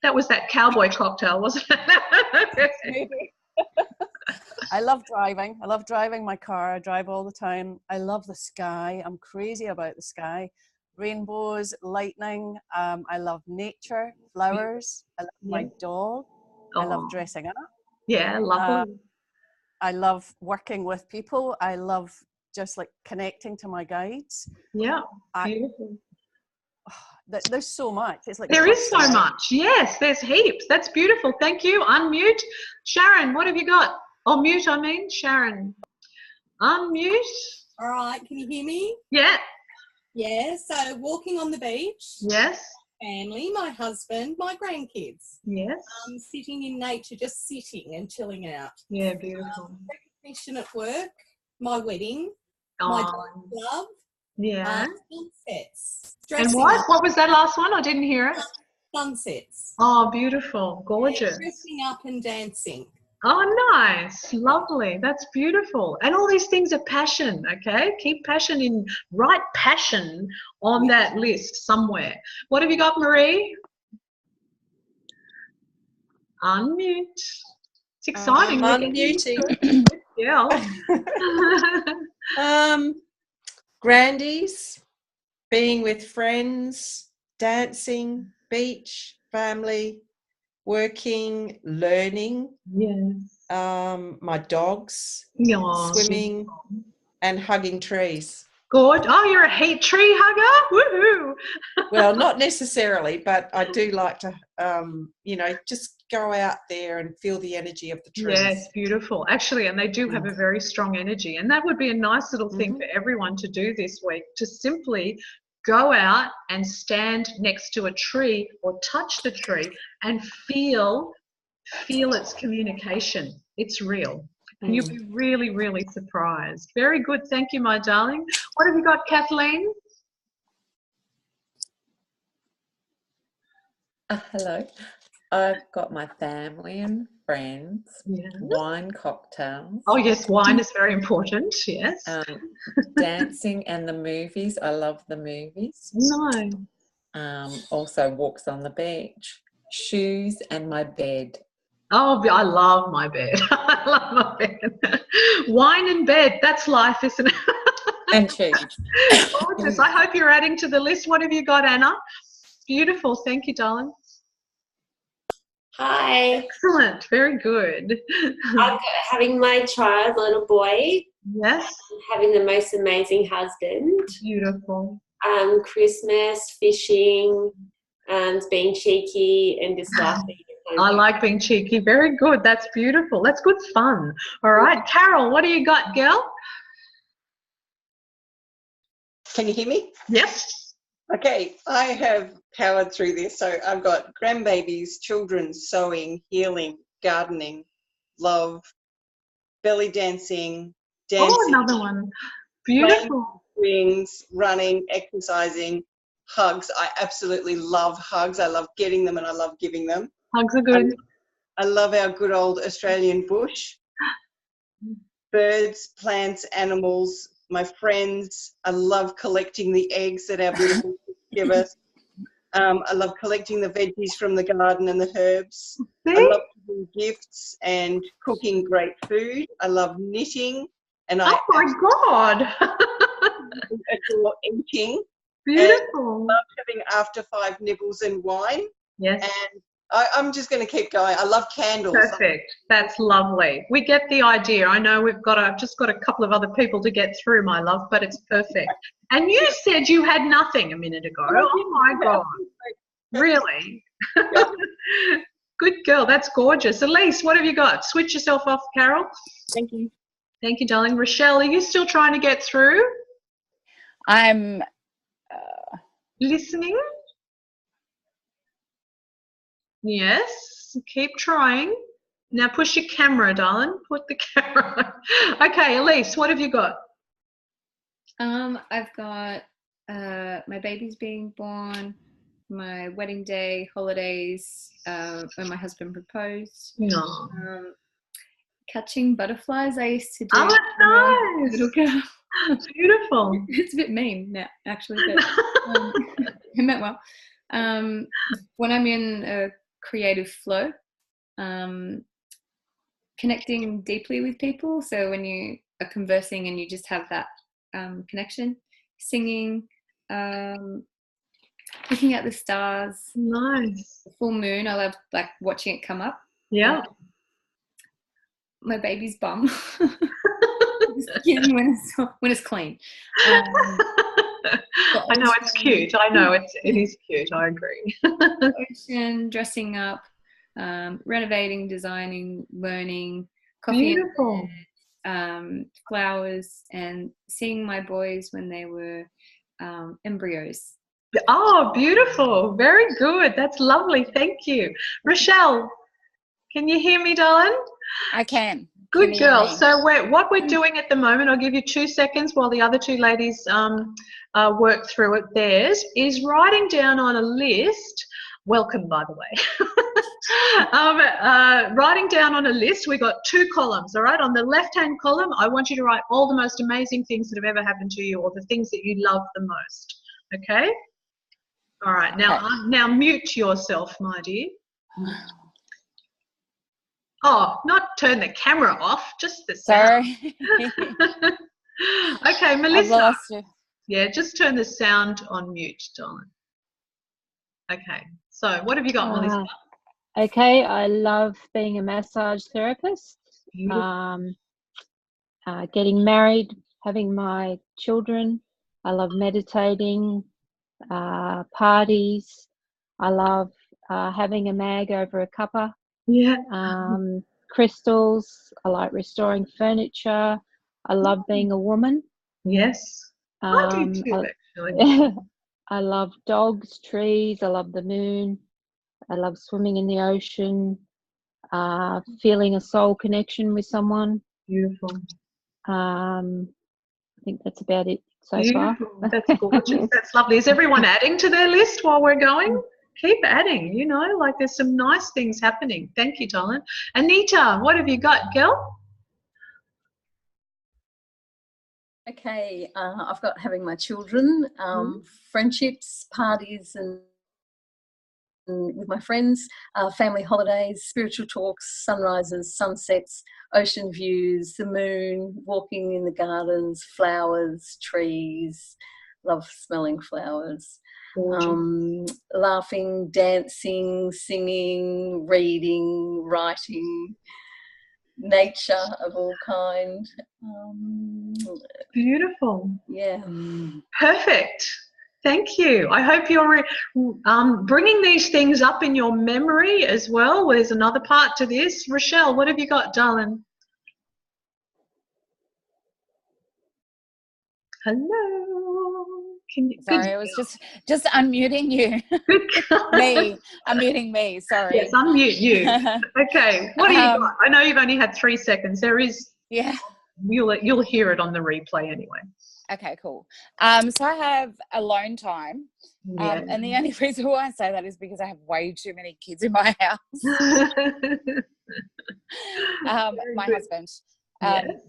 That was that cowboy cocktail, wasn't it? Maybe. I love driving. I love driving my car. I drive all the time. I love the sky. I'm crazy about the sky. Rainbows, lightning. I love nature, flowers. I love my dog. I love dressing up. Yeah, lovely. I love working with people. I love just like connecting to my guides. Yeah, beautiful. There's so much. It's like there is so much. Yes, there's heaps. That's beautiful. Thank you. Unmute. Sharon, what have you got? Oh, mute, I mean. Sharon. Unmute. All right. Can you hear me? Yeah. Yeah. So walking on the beach. Yes. Family, my husband, my grandkids. Yes. Sitting in nature, just sitting and chilling out. Yeah, beautiful. Recognition at work, my wedding, my dog love. Yeah. Sunsets. And what? What was that last one? I didn't hear it. Sunsets. Oh, beautiful. Gorgeous. Yeah, dressing up and dancing. Oh, nice. Lovely. That's beautiful. And all these things are passion, okay? Keep passion in, write passion on that list somewhere. What have you got, Marie? Unmute. It's exciting. Unmuting. Yeah. Grandies, being with friends, dancing, beach, family, working, learning. Yes. My dogs, swimming, and hugging trees. Good. Oh, you're a tree hugger? Woohoo! Well, not necessarily, but I do like to, you know, just go out there and feel the energy of the trees. Yes, beautiful. Actually, and they do have a very strong energy. And that would be a nice little thing for everyone to do this week, to simply go out and stand next to a tree or touch the tree and feel its communication. It's real. And you'll be really, really surprised. Very good. Thank you, my darling. What have you got, Kathleen? Hello. I've got my family and friends, wine cocktails. Oh, yes, wine is very important, yes. Dancing and the movies. I love the movies. No. Also walks on the beach, shoes and my bed. Oh, I love my bed. I love my bed. Wine and bed, that's life, isn't it? And cheese. Gorgeous. I hope you're adding to the list. What have you got, Anna? Beautiful. Thank you, darling. Hi. Excellent. Very good. I've got having my child, little boy. Yes. Having the most amazing husband. Beautiful. Christmas, fishing, being cheeky and just laughing and I like being cheeky. Very good. That's beautiful. That's good fun. All right. Carol, what do you got, girl? Can you hear me? Yes. Okay, I have powered through this. So I've got grandbabies, children, sewing, healing, gardening, love, belly dancing, Oh, another one. Beautiful. swings, running, exercising, hugs. I absolutely love hugs. I love getting them and I love giving them. Hugs are good. I love our good old Australian bush. Birds, plants, animals, my friends. I love collecting the eggs that our beautiful kids give us. I love collecting the veggies from the garden and the herbs. I See? love giving gifts and cooking great food. I love knitting, and I Oh my God. adore eating. Beautiful. I love having after 5 nibbles and wine. Yes. And I'm just going to keep going. I love candles. Perfect. That's lovely. We get the idea. I know I've just got a couple of other people to get through, my love, but it's perfect. And you said you had nothing a minute ago. Oh my God. Really? Good girl. That's gorgeous. Elise, what have you got? Switch yourself off, Carol. Thank you. Thank you, darling. Rochelle, are you still trying to get through? I'm Listening? Yes. Keep trying. Now push your camera, darling. Put the camera on. Okay, Elise, what have you got? I've got my baby's being born, my wedding day, holidays, when my husband proposed, No. catching butterflies. I used to do. Oh, when I was a nice. little girl. Beautiful. It's a bit mean now, actually, but it meant well. When I'm in a creative flow, connecting deeply with people. So when you are conversing and you just have that connection, singing, looking at the stars, Nice. the full moon. I love like watching it come up. Yeah. My baby's bum. Skin when it's clean. I know it's cute. I know it is cute. I agree. Ocean, dressing up, renovating, designing, learning, coffee, Beautiful. flowers, and seeing my boys when they were embryos. Oh, beautiful. Very good. That's lovely. Thank you. Rochelle, can you hear me, darling? I can. Good Can you hear girl. me? So what we're doing at the moment, I'll give you 2 seconds while the other 2 ladies work through it. Theirs is writing down on a list. Welcome, by the way. Writing down on a list. We got 2 columns. All right. On the left-hand column, I want you to write all the most amazing things that have ever happened to you, or the things that you love the most. Okay. All right. Now mute yourself, my dear. Oh, not turn the camera off, just the sound. Sorry. Okay, I've Melissa. lost you. Yeah, just turn the sound on mute, darling. Okay, so what have you got, Melissa? Okay, I love being a massage therapist, Beautiful. getting married, having my children. I love meditating, parties. I love having a mag over a cuppa. Yeah. Crystals. I like restoring furniture. I love being a woman. Yes. I do too, actually. I love dogs, trees. I love the moon. I love swimming in the ocean. Feeling a soul connection with someone. Beautiful. I think that's about it so Beautiful. far. That's gorgeous. That's lovely. Is everyone adding to their list while we're going? Keep adding, you know, like there's some nice things happening. Thank you, darling. Anita, what have you got, girl? Okay, I've got having my children, friendships, parties, and with my friends, family holidays, spiritual talks, sunrises, sunsets, ocean views, the moon, walking in the gardens, flowers, trees, love smelling flowers, laughing, dancing, singing, reading, writing, nature of all kind. Beautiful. Yeah. Perfect. Thank you. I hope you're bringing these things up in your memory as well. There's another part to this. Rochelle, what have you got, darling? Hello. Sorry, I was just unmuting you. Unmuting me. Sorry. Yes, unmute you. Okay. What do you got? I know you've only had 3 seconds. There is. Yeah. You'll hear it on the replay anyway. Okay, cool. So I have alone time. Yeah. And the only reason why I say that is because I have way too many kids in my house. My husband,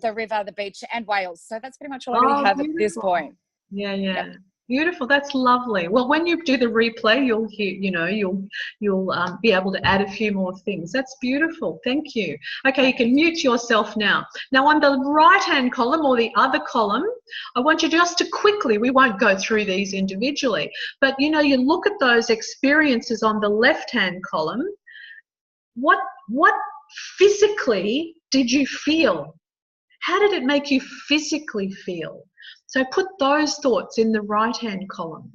the river, the beach, and Wales. So that's pretty much all I really have beautiful. at this point. Yeah, yeah. Yep. Beautiful. That's lovely. Well, when you do the replay, you'll hear, you'll be able to add a few more things. That's beautiful. Thank you. Okay, you can mute yourself now. Now, on the right-hand column or the other column, I want you just to quickly, we won't go through these individually, but you look at those experiences on the left-hand column. What physically did you feel? How did it make you physically feel? So put those thoughts in the right-hand column.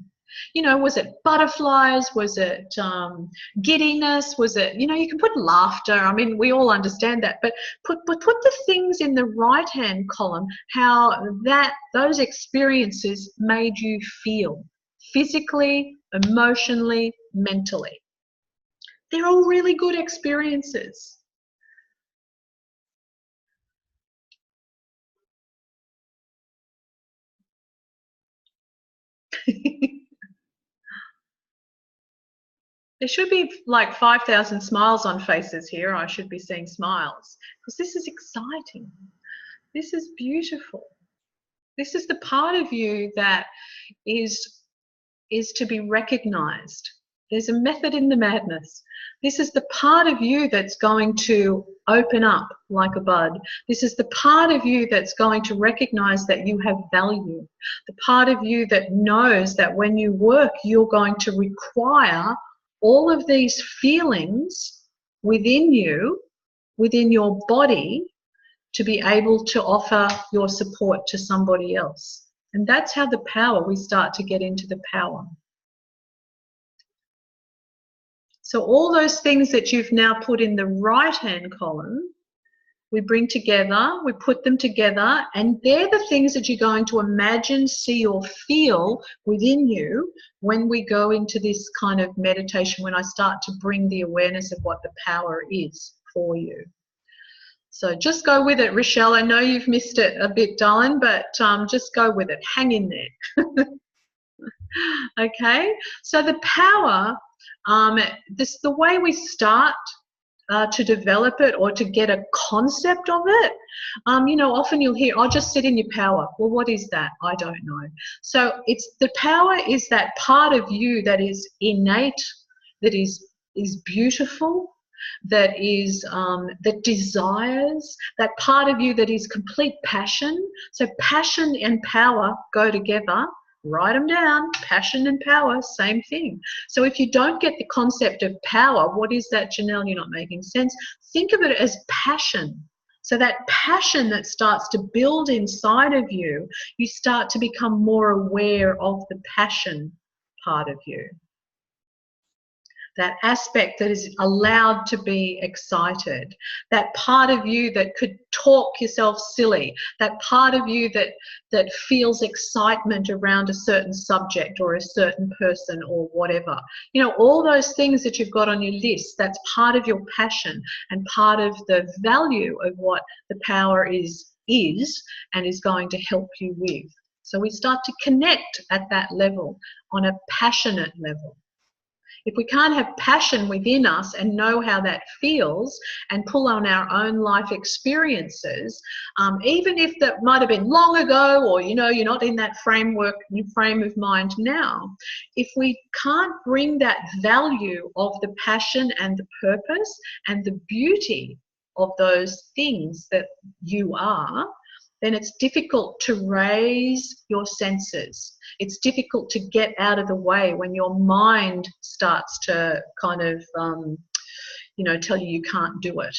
Was it butterflies? Was it giddiness? Was it, you can put laughter. I mean, we all understand that, but put the things in the right-hand column, how those experiences made you feel physically, emotionally, mentally. They're all really good experiences. There should be like 5,000 smiles on faces here. I should be seeing smiles because this is exciting. This is beautiful. This is the part of you that is to be recognized. There's a method in the madness. This is the part of you that's going to open up like a bud. This is the part of you that's going to recognize that you have value. The part of you that knows that when you work, you're going to require all of these feelings within you, within your body, to be able to offer your support to somebody else. And that's how we start to get into the power. So all those things that you've now put in the right-hand column, we bring together, we put them together, and they're the things that you're going to imagine, see, or feel within you when we go into this kind of meditation, when I start to bring the awareness of what the power is for you. So just go with it, Rochelle. I know you've missed it a bit, darling, but just go with it. Hang in there. Okay? So the power, the way we start to develop it or to get a concept of it, often you'll hear, "Oh, just sit in your power." Well, what is that? I don't know. So the power is that part of you that is innate, that is beautiful, that desires, that part of you that is complete passion. So passion and power go together. Write them down. Passion and power, same thing. So if you don't get the concept of power, what is that, Janelle? You're not making sense. Think of it as passion. So that passion that starts to build inside of you, you start to become more aware of the passion part of you. That aspect that is allowed to be excited, that part of you that could talk yourself silly, that part of you that feels excitement around a certain subject or a certain person or whatever. All those things that you've got on your list, that's part of your passion and part of the value of what the power is and is going to help you with. So we start to connect at that level, on a passionate level. If we can't have passion within us and know how that feels and pull on our own life experiences, even if that might have been long ago or, you're not in that frame of mind now, if we can't bring that value of the passion and the purpose and the beauty of those things that you are, then it's difficult to raise your senses. It's difficult to get out of the way when your mind starts to kind of, tell you can't do it.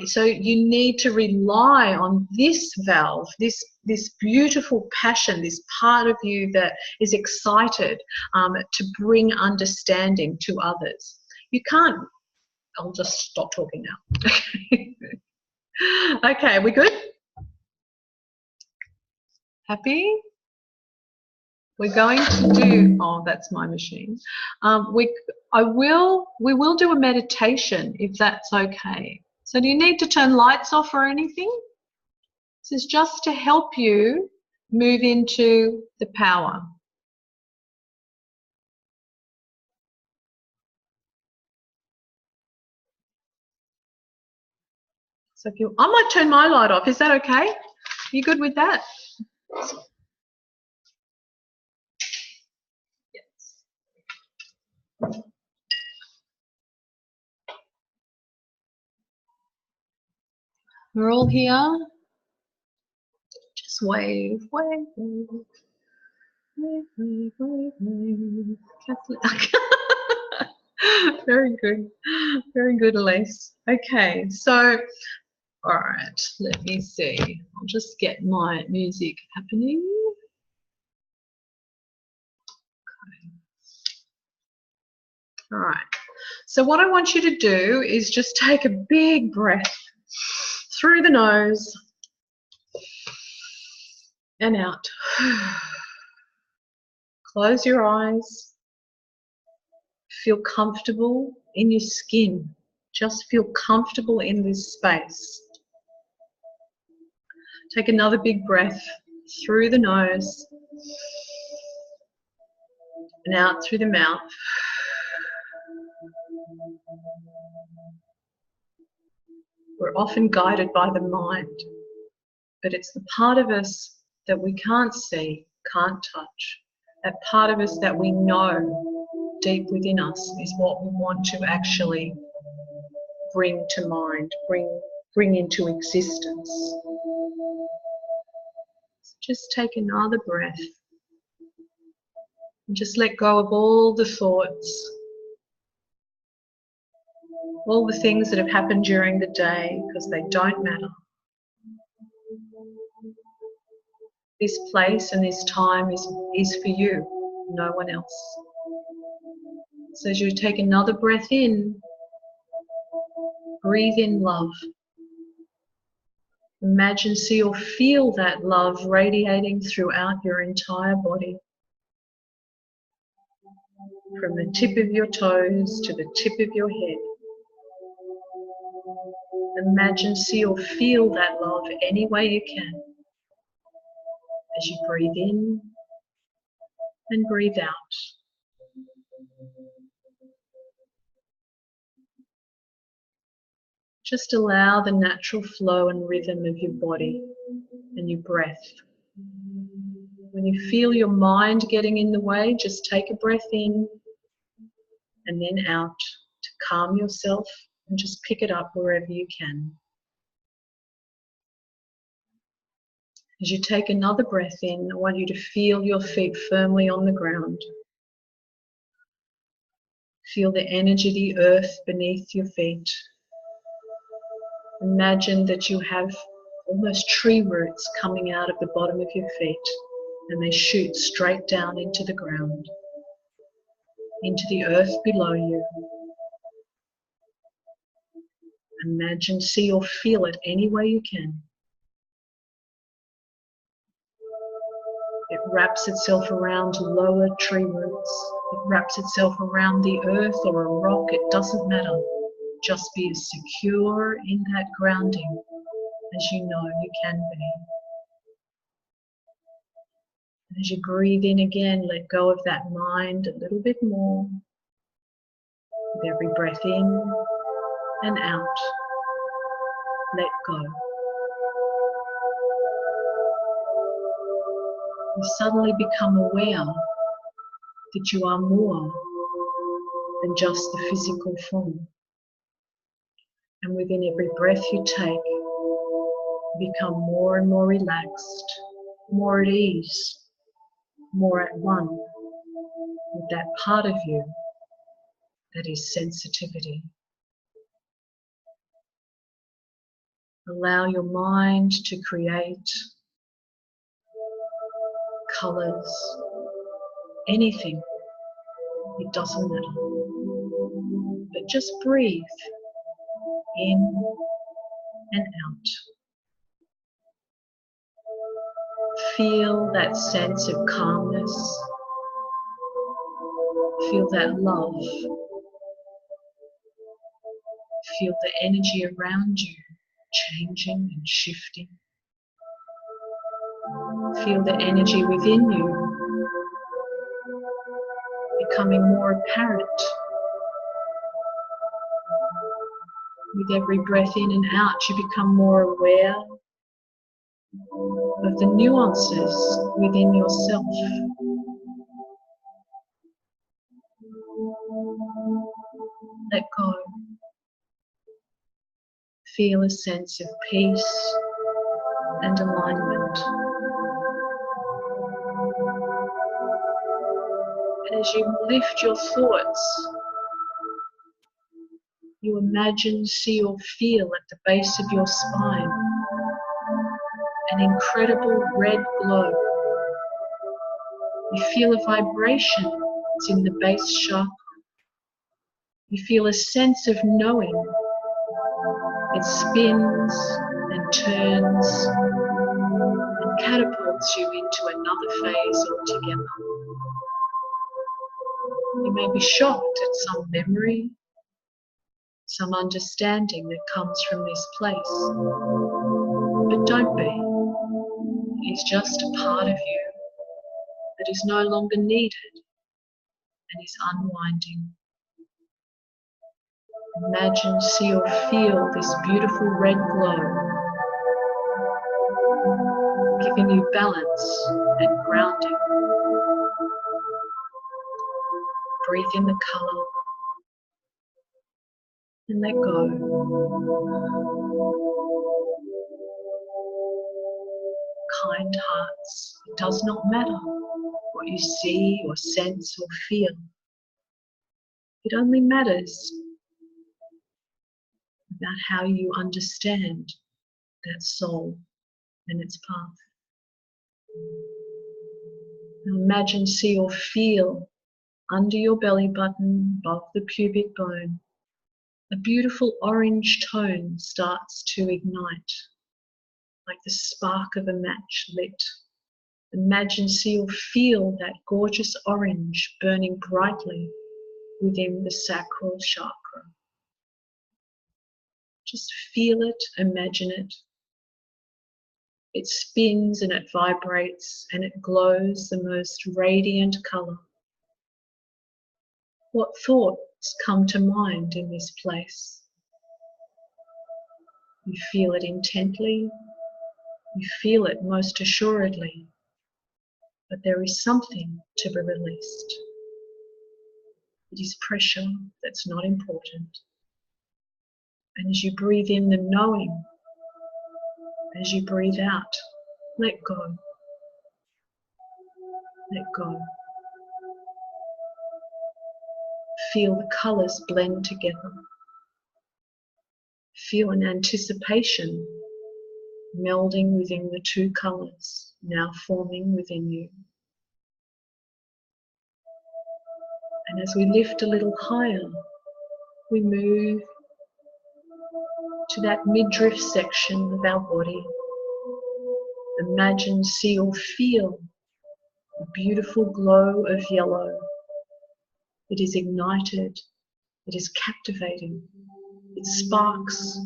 So you need to rely on this valve, this beautiful passion, this part of you that is excited to bring understanding to others. You can't. I'll just stop talking now. Okay, we good? Happy? We're going to do, oh, that's my machine. We will do a meditation if that's okay. So do you need to turn lights off or anything? This is just to help you move into the power. So if I might turn my light off. Is that okay? You good with that? Yes. We're all here. Just wave, wave, wave. Wave, wave, wave, wave. Very good. Very good, Elise. Okay, so, all right, let me see. I'll just get my music happening. Okay. All right. So what I want you to do is just take a big breath through the nose and out. Close your eyes. Feel comfortable in your skin. Just feel comfortable in this space. Take another big breath through the nose and out through the mouth. We're often guided by the mind, but it's the part of us that we can't see, can't touch. That part of us that we know deep within us is what we want to actually bring to mind, bring into existence. So just take another breath and just let go of all the thoughts, all the things that have happened during the day, because they don't matter. This place and this time is for you, no one else. So as you take another breath in, breathe in love. Imagine, see or feel that love radiating throughout your entire body. From the tip of your toes to the tip of your head. Imagine, see or feel that love any way you can. As you breathe in and breathe out. Just allow the natural flow and rhythm of your body and your breath. When you feel your mind getting in the way, just take a breath in and then out to calm yourself and just pick it up wherever you can. As you take another breath in, I want you to feel your feet firmly on the ground. Feel the energy of the earth beneath your feet. Imagine that you have almost tree roots coming out of the bottom of your feet and they shoot straight down into the ground, into the earth below you. Imagine, see or feel it any way you can. It wraps itself around lower tree roots. It wraps itself around the earth or a rock. It doesn't matter. Just be as secure in that grounding as you know you can be. As you breathe in again, let go of that mind a little bit more. With every breath in and out, let go. You suddenly become aware that you are more than just the physical form. And within every breath you take, you become more and more relaxed, more at ease, more at one with that part of you that is sensitivity. Allow your mind to create colours, anything, it doesn't matter. But just breathe in and out. Feel that sense of calmness. Feel that love. Feel the energy around you changing and shifting. Feel the energy within you becoming more apparent. With every breath in and out, you become more aware of the nuances within yourself. Let go. Feel a sense of peace and alignment. And as you lift your thoughts, you imagine, see or feel at the base of your spine an incredible red glow. You feel a vibration that's in the base chakra. You feel a sense of knowing. It spins and turns and catapults you into another phase altogether. You may be shocked at some memory, some understanding that comes from this place. But don't be. It is just a part of you that is no longer needed and is unwinding. Imagine, see or feel this beautiful red glow, giving you balance and grounding. Breathe in the colour and let go. Kind hearts. It does not matter what you see or sense or feel. It only matters about how you understand that soul and its path. Now imagine, see or feel under your belly button, above the pubic bone, a beautiful orange tone starts to ignite, like the spark of a match lit. Imagine, see or feel that gorgeous orange burning brightly within the sacral chakra. Just feel it, imagine it. It spins and it vibrates and it glows the most radiant colour. What thoughts come to mind in this place? You feel it intently, you feel it most assuredly, but there is something to be released. It is pressure that's not important. And as you breathe in the knowing, as you breathe out, let go. Let go. Feel the colours blend together. Feel an anticipation melding within the two colours, now forming within you. And as we lift a little higher, we move to that midriff section of our body. Imagine, see or feel a beautiful glow of yellow. It is ignited, it is captivating, it sparks,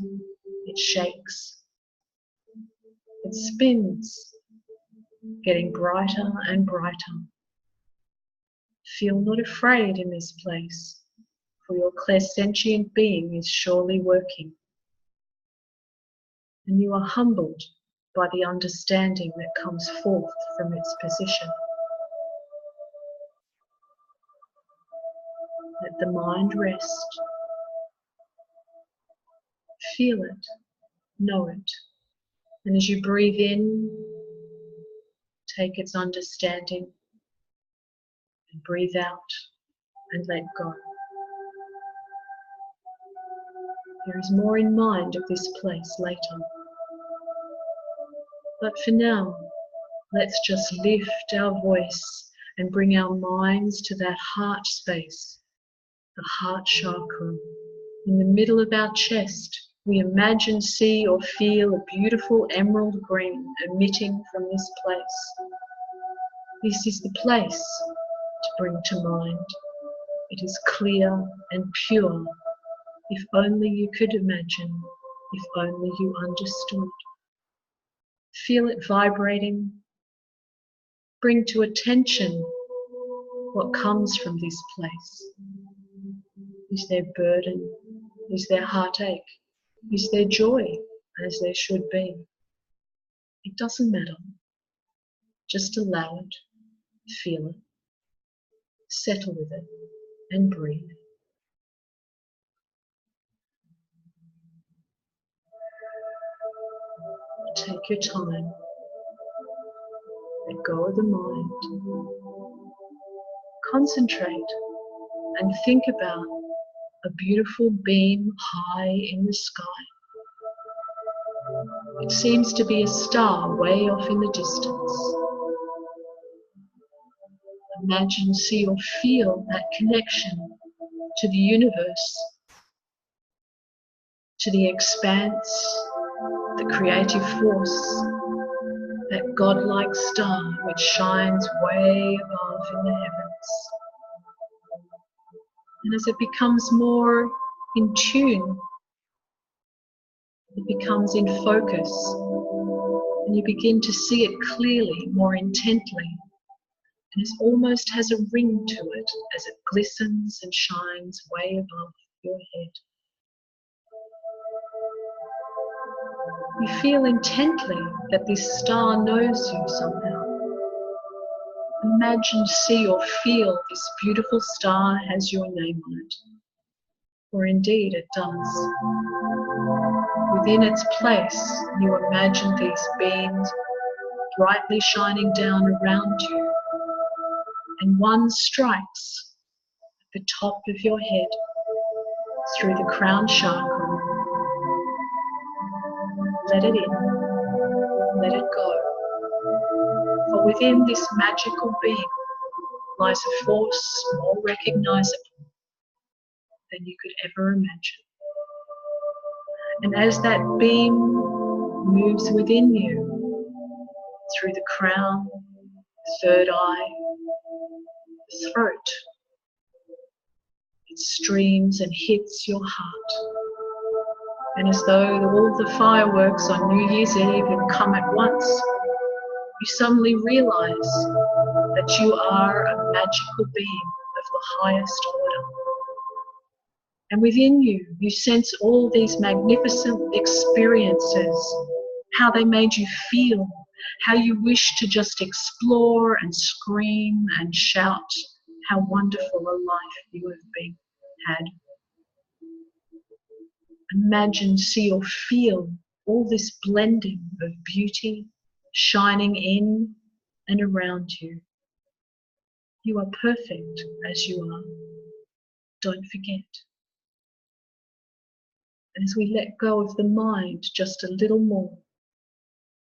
it shakes, it spins, getting brighter and brighter. Feel not afraid in this place, for your clairsentient being is surely working. And you are humbled by the understanding that comes forth from its position. Let the mind rest. Feel it, know it. And as you breathe in, take its understanding and breathe out and let go. There is more in mind of this place later. But for now, let's just lift our voice and bring our minds to that heart space, the heart chakra. In the middle of our chest, we imagine, see or feel a beautiful emerald green emitting from this place. This is the place to bring to mind. It is clear and pure. If only you could imagine, if only you understood. Feel it vibrating. Bring to attention what comes from this place. Is there burden? Is there heartache? Is there joy, as there should be? It doesn't matter. Just allow it, feel it, settle with it, and breathe. Take your time. Let go of the mind. Concentrate and think about a beautiful beam high in the sky. It seems to be a star way off in the distance. Imagine, see or feel that connection to the universe, to the expanse, the creative force, that godlike star which shines way above in the heavens. And as it becomes more in tune, it becomes in focus, and you begin to see it clearly, more intently, and it almost has a ring to it as it glistens and shines way above your head. You feel intently that this star knows you somehow. Imagine, see or feel this beautiful star has your name on it, or indeed it does. Within its place, you imagine these beams brightly shining down around you, and one strikes at the top of your head through the crown chakra. Let it in, let it go. For within this magical being lies a force more recognizable than you could ever imagine. And as that beam moves within you, through the crown, the third eye, the throat, it streams and hits your heart. And as though all the fireworks on New Year's Eve have come at once, you suddenly realize that you are a magical being of the highest order. And within you, you sense all these magnificent experiences, how they made you feel, how you wish to just explore and scream and shout how wonderful a life you have had. Imagine, see or feel all this blending of beauty shining in and around you. You are perfect as you are. Don't forget. As we let go of the mind just a little more,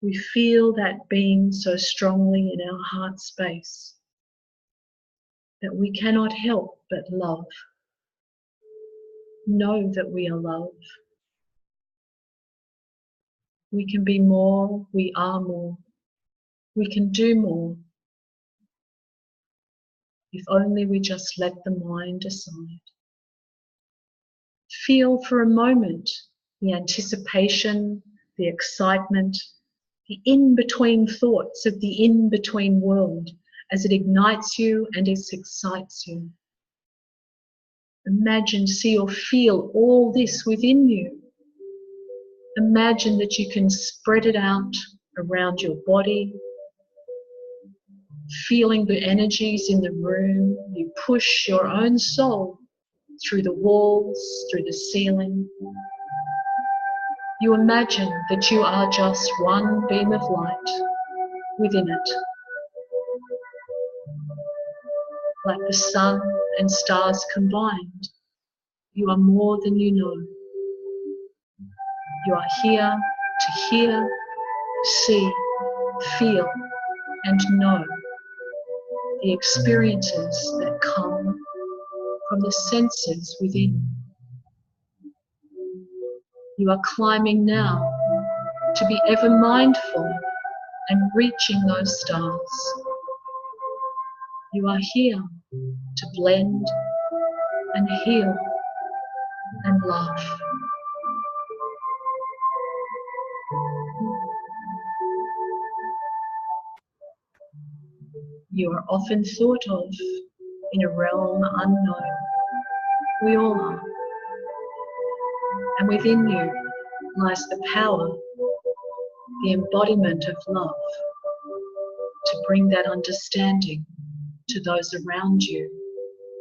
we feel that being so strongly in our heart space that we cannot help but love. Know that we are love. We can be more, we are more. We can do more. If only we just let the mind aside. Feel for a moment the anticipation, the excitement, the in-between thoughts of the in-between world as it ignites you and it excites you. Imagine, see or feel all this within you. Imagine that you can spread it out around your body, feeling the energies in the room. You push your own soul through the walls, through the ceiling. You imagine that you are just one beam of light within it. Like the sun and stars combined, you are more than you know. You are here to hear, see feel and know the experiences that come from the senses within. You are climbing now to be ever mindful and reaching those stars. You are here to blend and heal and love. You are often thought of in a realm unknown. We all are. And within you lies the power, the embodiment of love, to bring that understanding to those around you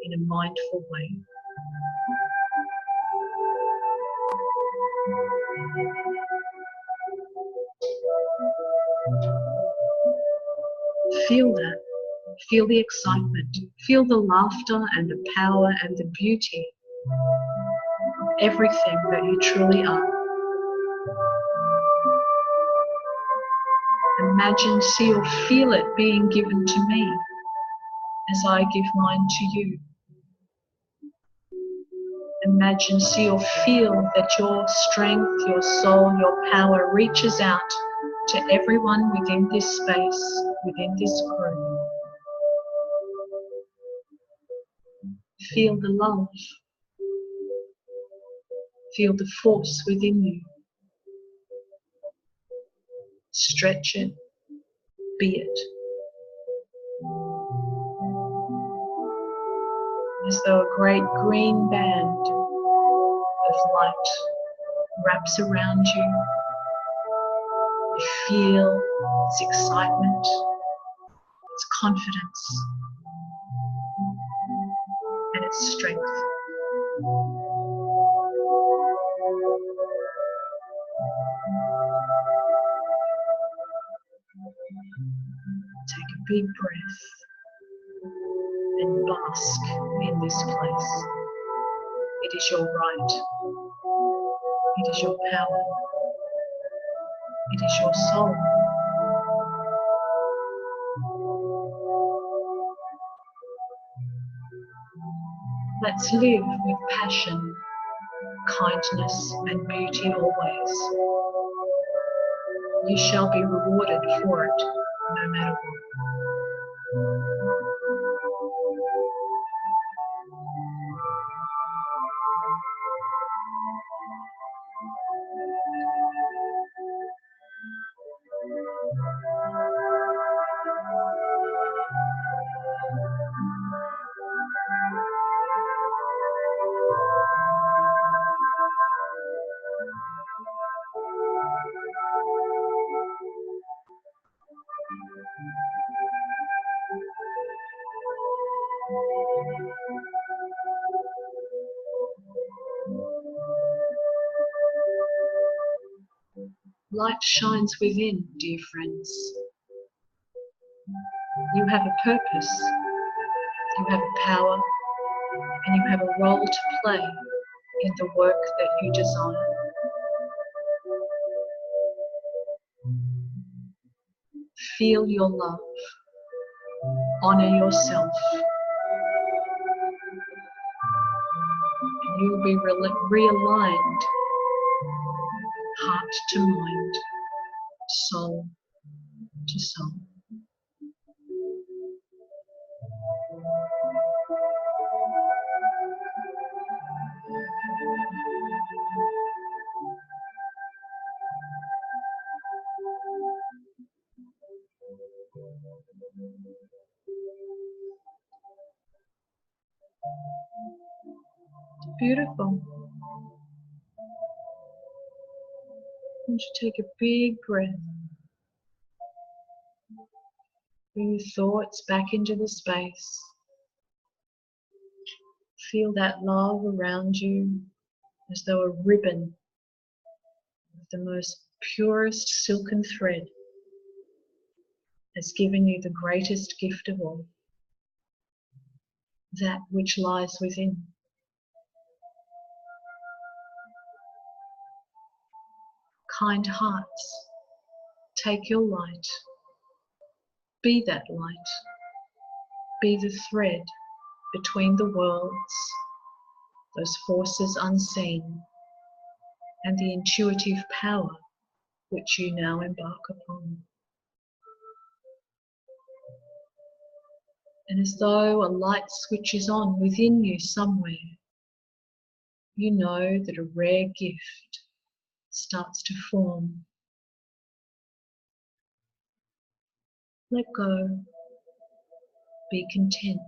in a mindful way. Feel that. Feel the excitement. Feel the laughter and the power and the beauty of everything that you truly are. Imagine, see or feel it being given to me as I give mine to you. Imagine, see or feel that your strength, your soul, your power reaches out to everyone within this space, within this group. Feel the love. Feel the force within you. Stretch it, be it. As though a great green band of light wraps around you. You feel its excitement, its confidence, and its strength. Take a big breath and bask in this place. It is your right. It is your power. It is your soul. Let's live with passion, kindness, and beauty always. You shall be rewarded for it, no matter what. Light shines within, dear friends. You have a purpose, you have a power, and you have a role to play in the work that you desire. Feel your love, honor yourself, and you will be realigned, heart to mind, soul to soul. Beautiful. I want you to take a big breath. Bring your thoughts back into the space. Feel that love around you as though a ribbon of the most purest silken thread has given you the greatest gift of all, that which lies within. Kind hearts, take your light Be that light. Be the thread between the worlds, those forces unseen, and the intuitive power which you now embark upon. And as though a light switches on within you somewhere, you know that a rare gift starts to form. Let go. Be content,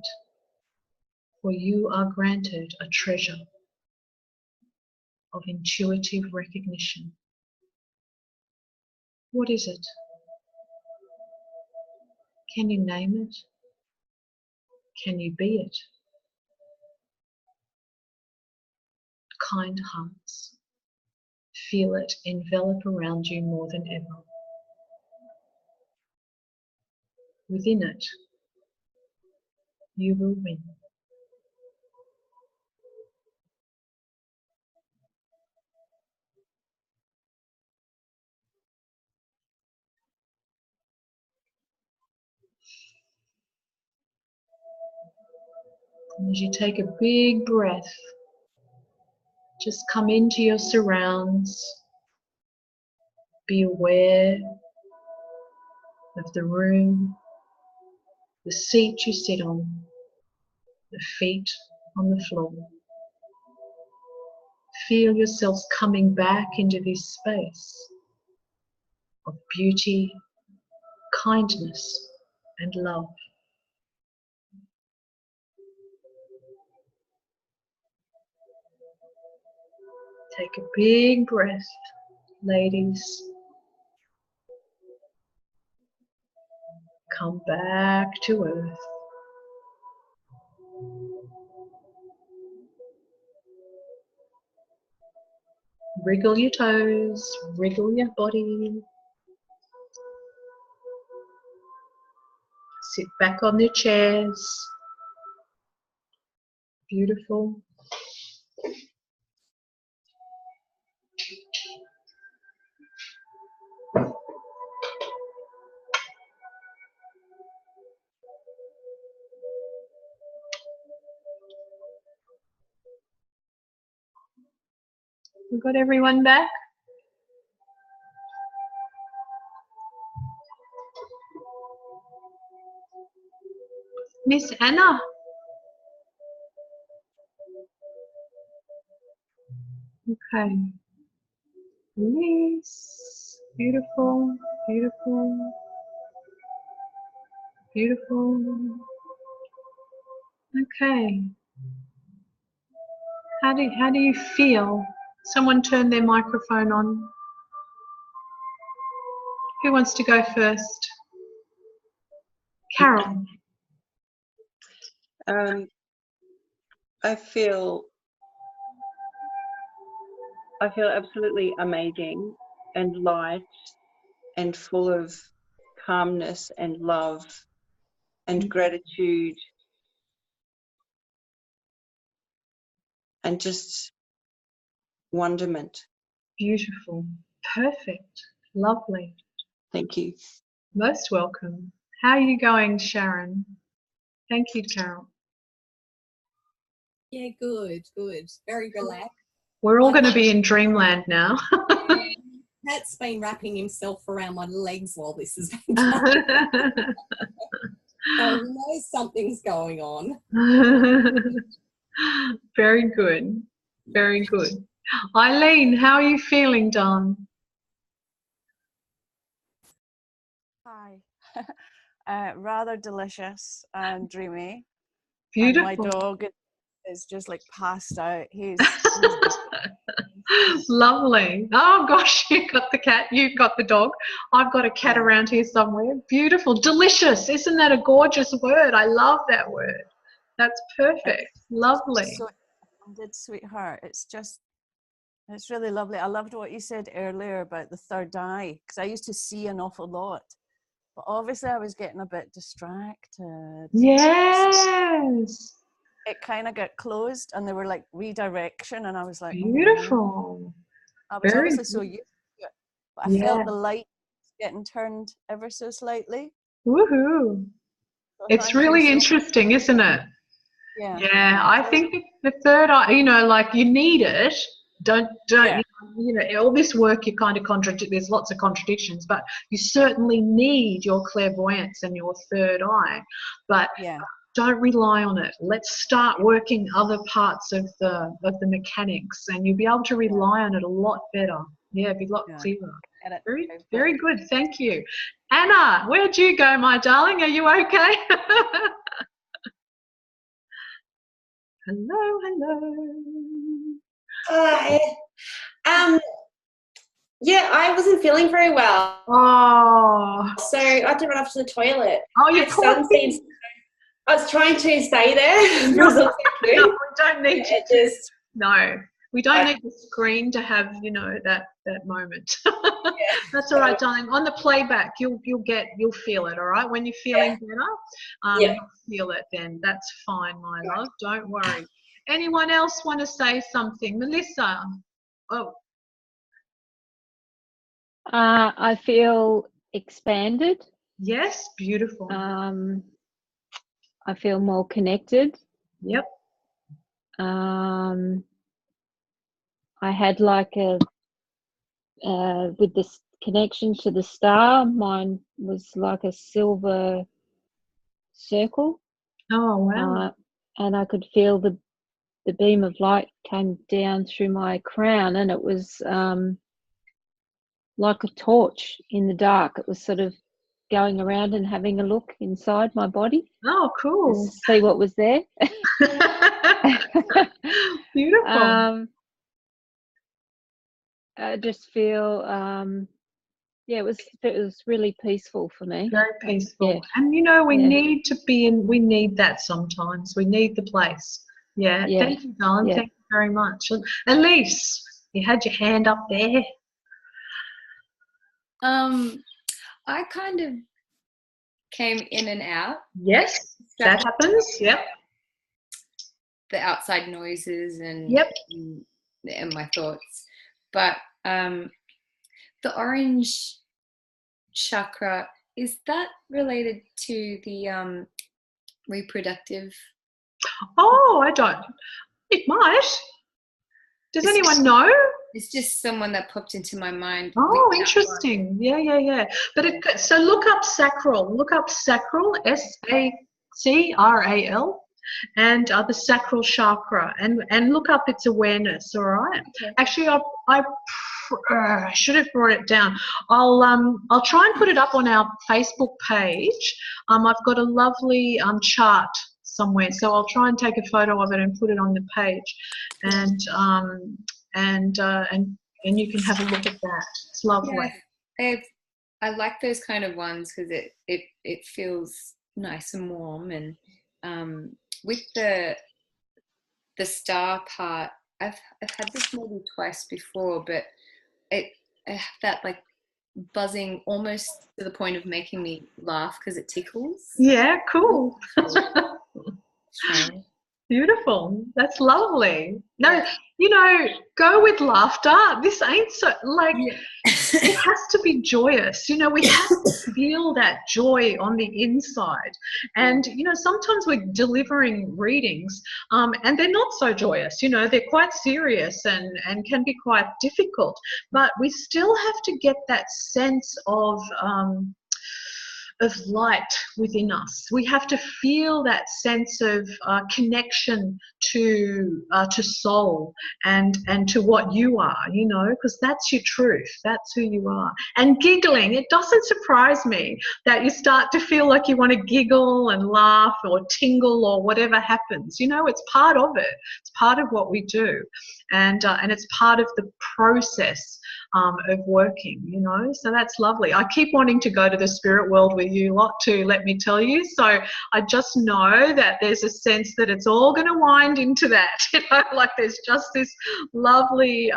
for you are granted a treasure of intuitive recognition. What is it? Can you name it? Can you be it? Kind hearts. Feel it envelop around you more than ever. Within it, you will win. And as you take a big breath, just come into your surrounds. Be aware of the room, the seat you sit on, the feet on the floor. Feel yourselves coming back into this space of beauty, kindness, and love. Take a big breath, ladies. Come back to earth. Wriggle your toes, wriggle your body. Sit back on the chairs. Beautiful. We got everyone back? Miss Anna. Okay. Release. Beautiful, beautiful, beautiful. Okay. How do you feel? Someone turn their microphone on. Who wants to go first? Carol. I feel absolutely amazing and light and full of calmness and love and gratitude and just wonderment. Beautiful. Perfect. Lovely. Thank you. Most welcome. How are you going, Sharon? Thank you, Carol. Yeah, good, good. Very relaxed. We're all going to be in dreamland now. Pat's been wrapping himself around my legs while this has been going on. So he knows something's going on. Very good. Very good. Eileen, how are you feeling, darling? Hi. Rather delicious and dreamy. Beautiful. And my dog is just like passed out. He's lovely. Oh gosh, you got the cat, you've got the dog. I've got a cat around here somewhere. Beautiful. Delicious. Isn't that a gorgeous word? I love that word. That's perfect. Lovely. So good, sweetheart. It's really lovely. I loved what you said earlier about the third eye, because I used to see an awful lot, but obviously I was getting a bit distracted. Yes. It kind of got closed and they were like redirection, and I was like, beautiful. I was Very obviously so used to it, but I felt the light getting turned ever so slightly. Woohoo! So It's thank you really so much. interesting, isn't it? Yeah. Yeah, I think the third eye, you know, like you need it. Don't Yeah. you know, all this work you kind of contradict. There's lots of contradictions, but you certainly need your clairvoyance and your third eye. But Yeah. don't rely on it. Let's start working other parts of the mechanics, and you'll be able to rely on it a lot better. Yeah, be a lot clearer. Get it. Very, very good. Thank you, Anna. Where'd you go, my darling? Are you okay? Hello, hello. Hi. Yeah, I wasn't feeling very well. Oh. So I had to run off to the toilet. Oh, you My son seems. I was trying to stay there. No, we don't need you to. No, we don't need the screen to have, you know, that moment. That's all right, darling. On the playback, you'll feel it. All right, when you're feeling better, you'll feel it. Then that's fine, my love. Don't worry. Anyone else want to say something, Melissa? Oh. I feel expanded. Yes, beautiful. I feel more connected. Yep. I had like with this connection to the star, mine was like a silver circle. Oh, wow. And I could feel the beam of light came down through my crown, and it was like a torch in the dark. It was sort of going around and having a look inside my body. Oh, cool. To see what was there. Beautiful. I just feel, it was really peaceful for me. Very peaceful. Yeah. And you know, we need that sometimes. We need the place. Yeah. Thank you, darling. Yeah. Thank you very much. Elise, you had your hand up there. I kind of came in and out. Yes, that happens. Yep. The outside noises and my thoughts. But the orange chakra, is that related to the reproductive? Oh, I don't. It might. Does anyone know? It's just someone that popped into my mind. Oh, interesting. Yeah. But so look up sacral. Look up sacral, SACRAL, and the sacral chakra, and look up its awareness. All right. Okay. Actually, I should have brought it down. I'll try and put it up on our Facebook page. I've got a lovely chart somewhere, so I'll try and take a photo of it and put it on the page, and you can have a look at that. It's lovely. Yeah, I like those kind of ones because it feels nice and warm. And with the star part, I've had this maybe twice before, but I have that like buzzing almost to the point of making me laugh because it tickles. Yeah, cool. Beautiful. That's lovely. No, you know, go with laughter. This ain't so like it has to be joyous. You know, we have to feel that joy on the inside. And you know, sometimes we're delivering readings, and they're not so joyous. You know, they're quite serious and can be quite difficult. But we still have to get that sense of light within us. We have to feel that sense of connection to soul and to what you are, you know, because that's your truth. That's who you are. And giggling, it doesn't surprise me that you start to feel like you want to giggle and laugh or tingle or whatever happens. You know, it's part of it. It's part of what we do, and it's part of the process of working, you know, so that's lovely. I keep wanting to go to the spirit world with you lot too, let me tell you. So I just know that there's a sense that it's all going to wind into that, you know, like there's just this lovely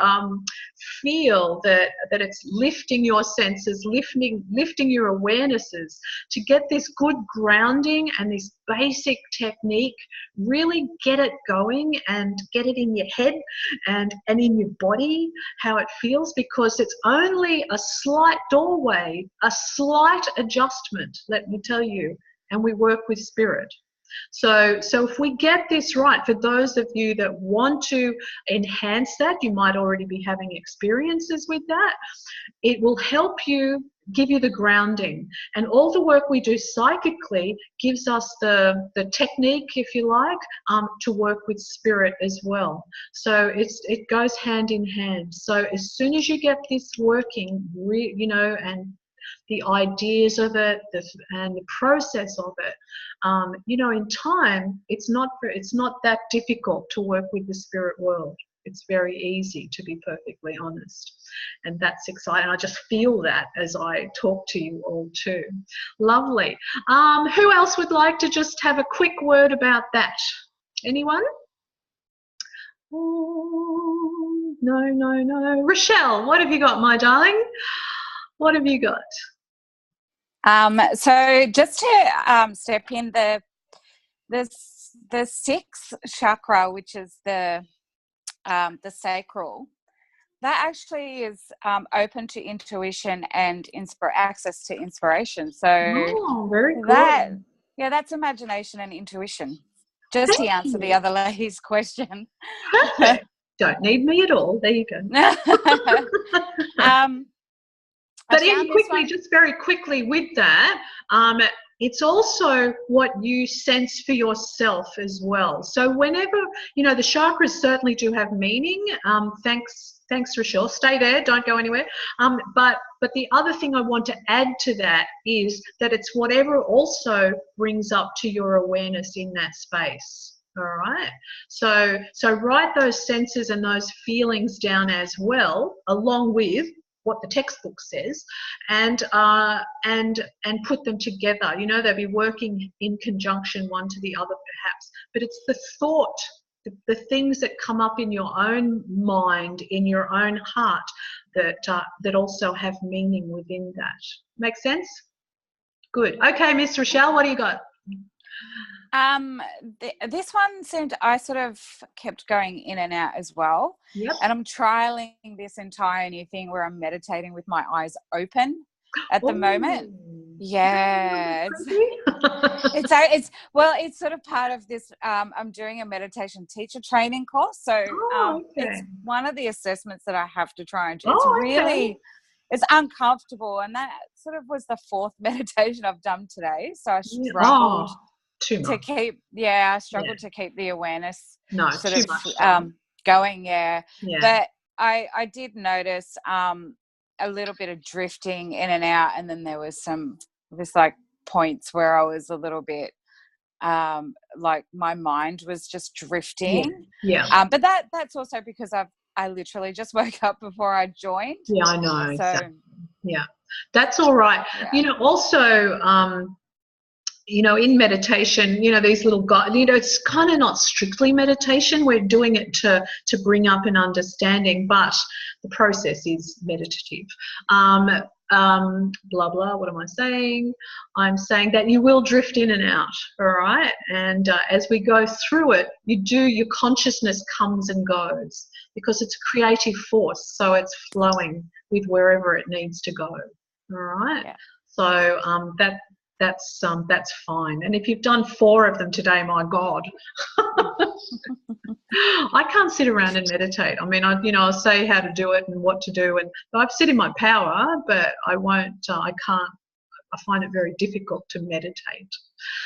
feel that it's lifting your senses, lifting your awarenesses to get this good grounding and this basic technique, really get it going and get it in your head and in your body, how it feels, because it's only a slight doorway, a slight adjustment, let me tell you, and we work with spirit. So if we get this right, for those of you that want to enhance that, you might already be having experiences with that, it will help you, give you the grounding. And all the work we do psychically gives us the technique, if you like, to work with spirit as well. So it goes hand in hand. So as soon as you get this working, you know, and the ideas of it and the process of it, you know, in time, it's not that difficult to work with the spirit world. It's very easy, to be perfectly honest, and that's exciting. I just feel that as I talk to you all too. Lovely. Who else would like to just have a quick word about that? Anyone? Oh, no. Rochelle, what have you got, my darling? What have you got? So just to step in, the sixth chakra, which is the sacral, that actually is open to intuition and access to inspiration. So very good. That's imagination and intuition. Just to answer the other lady's question. Perfect. Don't need me at all. There you go. But even quickly, just very quickly with that, it's also what you sense for yourself as well. So whenever, you know, the chakras certainly do have meaning. Thanks, Rochelle. Stay there. Don't go anywhere. But the other thing I want to add to that is that it's whatever also brings up to your awareness in that space. All right. So write those senses and those feelings down as well, along with what the textbook says, and put them together. You know, they'll be working in conjunction, one to the other perhaps, but it's the thought, the things that come up in your own mind, in your own heart, that also have meaning within that. Make sense? Good. Okay, Miss Rochelle, what do you got? This one seemed, I sort of kept going in and out as well. Yep. And I'm trialing this entire new thing where I'm meditating with my eyes open at the moment. Yeah. It's sort of part of this. I'm doing a meditation teacher training course. So it's one of the assessments that I have to try and do. It's really, it's uncomfortable. And that sort of was the fourth meditation I've done today. So I struggled. To keep to keep the awareness going. But I did notice a little bit of drifting in and out, and then there was like points where I was a little bit like my mind was just drifting. But that's also because I literally just woke up before I joined. I know. So that's all right. You know, also you know, in meditation, you know, these little guys, you know, it's kind of not strictly meditation. We're doing it to bring up an understanding, but the process is meditative. Blah, blah, what am I saying? I'm saying that you will drift in and out, all right? And as we go through it, your consciousness comes and goes because it's a creative force, so it's flowing with wherever it needs to go, all right? Yeah. So that's fine. And if you've done 4 of them today, my God, I can't sit around and meditate. I mean, I'll say how to do it and what to do, and I've sit in my power, but I won't. I can't. I find it very difficult to meditate.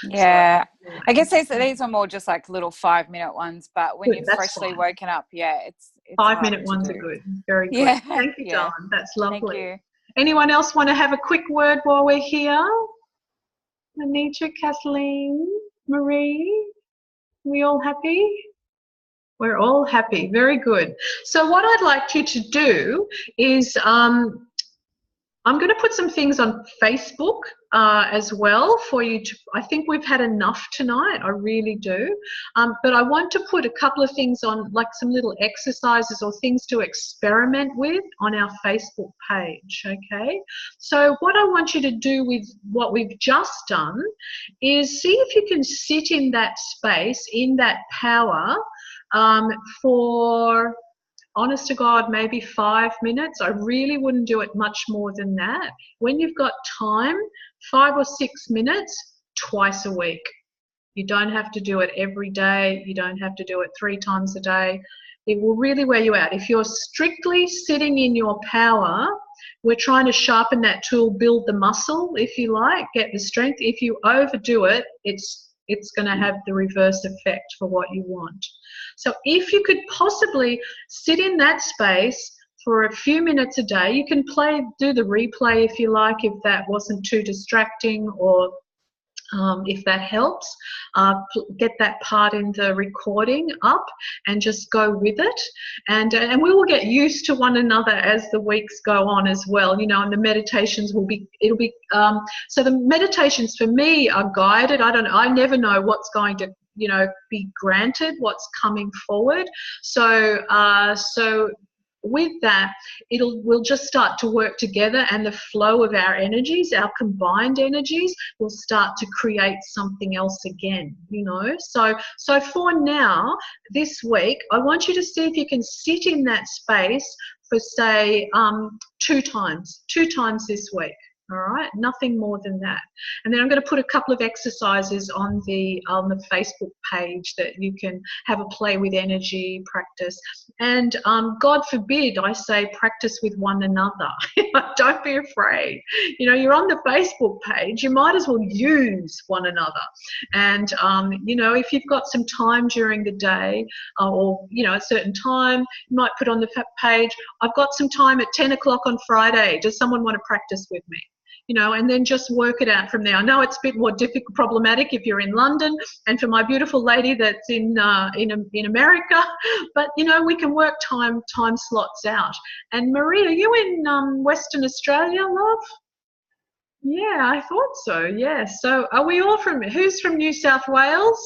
Yeah, so, I guess these are more just like little 5-minute ones. But when you've freshly woken up, it's 5-minute ones are good. Very good. Yeah. Thank you, darling. That's lovely. Thank you. Anyone else want to have a quick word while we're here? Anita, Kathleen, Marie, we all happy? We're all happy. Very good. So what I'd like you to do is I'm going to put some things on Facebook as well for you to, I think we've had enough tonight, I really do. But I want to put a couple of things on, like some little exercises or things to experiment with on our Facebook page, okay? So what I want you to do with what we've just done is see if you can sit in that space, in that power, for, honest to God, maybe 5 minutes. I really wouldn't do it much more than that. When you've got time, 5 or 6 minutes, twice a week. You don't have to do it every day. You don't have to do it 3 times a day. It will really wear you out. If you're strictly sitting in your power, we're trying to sharpen that tool, build the muscle, if you like, get the strength. If you overdo it, it's going to have the reverse effect for what you want. So if you could possibly sit in that space for a few minutes a day, you can do the replay if you like, if that wasn't too distracting, or if that helps, get that part in the recording up and just go with it. And we will get used to one another as the weeks go on as well, you know, and the meditations will be, so the meditations for me are guided. I never know what's going to, you know, be granted, what's coming forward. So, with that, we'll just start to work together, and the flow of our energies, our combined energies, will start to create something else again, you know. So for now, this week, I want you to see if you can sit in that space for, say, 2 times this week. All right, nothing more than that. And then I'm going to put a couple of exercises on the Facebook page that you can have a play with energy, practice. And God forbid I say practice with one another. Don't be afraid. You know, you're on the Facebook page, you might as well use one another. And, you know, if you've got some time during the day, or, you know, a certain time, you might put on the page, I've got some time at 10 o'clock on Friday. Does someone want to practice with me? You know, and then just work it out from there. I know it's a bit more difficult, problematic if you're in London, and for my beautiful lady that's in America, but you know, we can work time slots out. And Marie, are you in Western Australia, love? Yeah, I thought so. Yeah. So are we all who's from New South Wales?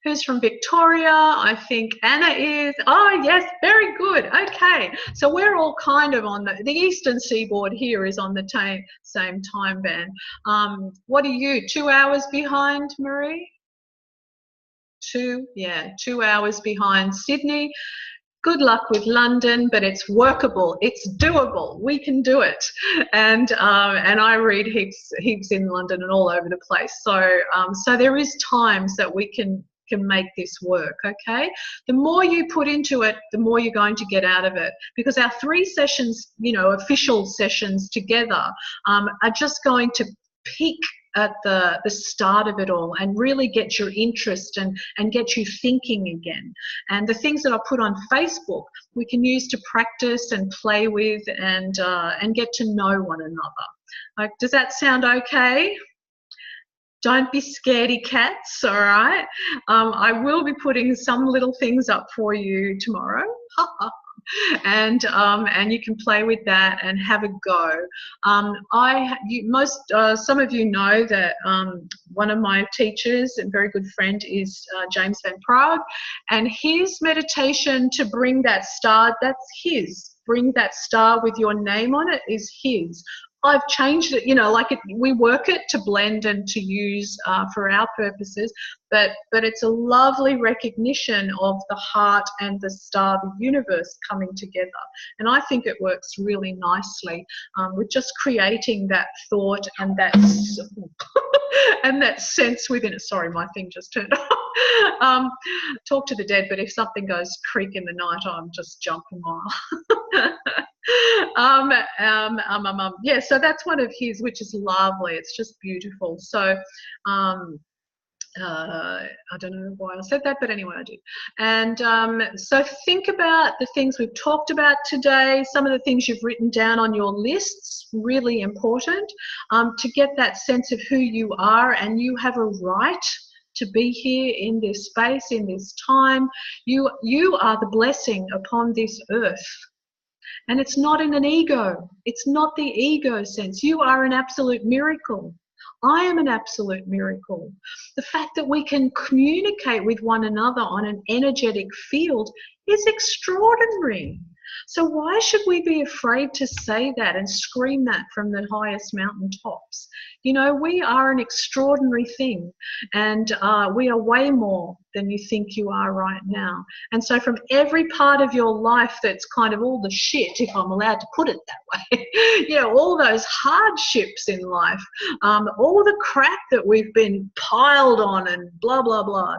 Who's from Victoria? I think Anna is. Oh, yes, very good. Okay, so we're all kind of on the eastern seaboard here is on the same time band. What are you, 2 hours behind, Marie? 2, yeah, 2 hours behind Sydney. Good luck with London, but it's workable. It's doable. We can do it. And I read heaps in London and all over the place. So so there is times that we can make this work, okay? The more you put into it, the more you're going to get out of it, because our 3 sessions, you know, official sessions together, are just going to peak at the start of it all and really get your interest and get you thinking again. And the things that I put on Facebook, we can use to practice and play with and get to know one another. Like, does that sound okay? Don't be scaredy cats, all right? I will be putting some little things up for you tomorrow. And you can play with that and have a go. Some of you know that one of my teachers and very good friend is James Van Praagh, and his meditation to bring that star, that's his. Bring that star with your name on it is his. I've changed it, you know, like we work it to blend and to use for our purposes, but it's a lovely recognition of the heart and the star, the universe coming together. And I think it works really nicely with just creating that thought and that and that sense within it. Sorry, my thing just turned off. Talk to the dead, but if something goes creak in the night, I'm just jumping on. Yeah, so that's one of his, which is lovely. It's just beautiful. So I don't know why I said that, but anyway, I do. And so think about the things we've talked about today, some of the things you've written down on your lists, really important, to get that sense of who you are, and you have a right to be here in this space, in this time. You are the blessing upon this earth. And it's not in an ego. It's not the ego sense. You are an absolute miracle. I am an absolute miracle. The fact that we can communicate with one another on an energetic field is extraordinary. So why should we be afraid to say that and scream that from the highest mountaintops? You know, we are an extraordinary thing, and we are way more than you think you are right now. And so from every part of your life that's kind of all the shit, if I'm allowed to put it that way, you know, all those hardships in life, all the crap that we've been piled on and blah, blah, blah,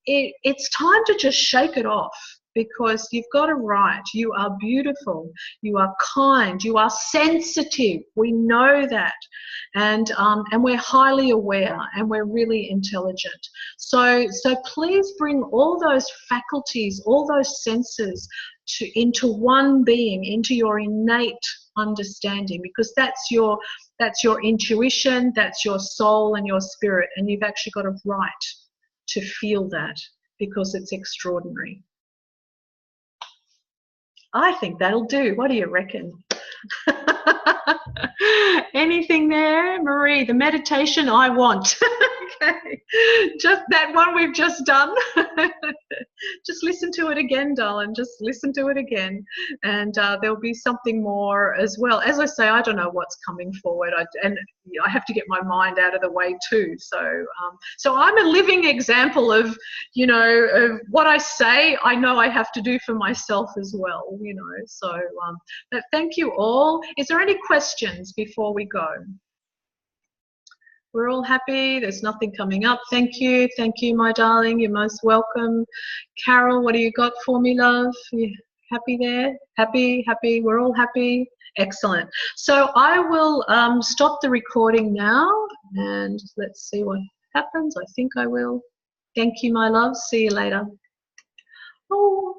it's time to just shake it off. Because you've got it right. You are beautiful. You are kind. You are sensitive. We know that, and we're highly aware, and we're really intelligent. So please bring all those faculties, all those senses, into one being, into your innate understanding, because that's your intuition, that's your soul and your spirit, and you've actually got a right to feel that because it's extraordinary. I think that'll do. What do you reckon? Anything there, Marie? The meditation I want. Okay. Just that one we've just done. Just listen to it again, darling. Just listen to it again. And there'll be something more as well. As I say, I don't know what's coming forward. And I have to get my mind out of the way too. So I'm a living example of, you know, of what I say, I know I have to do for myself as well, you know. So but thank you all. Is there any questions before we go? We're all happy. There's nothing coming up. Thank you. Thank you, my darling. You're most welcome. Carol, what do you got for me, love? You happy there? Happy, happy. We're all happy. Excellent. So I will stop the recording now, and let's see what happens. I think I will. Thank you, my love. See you later. Oh.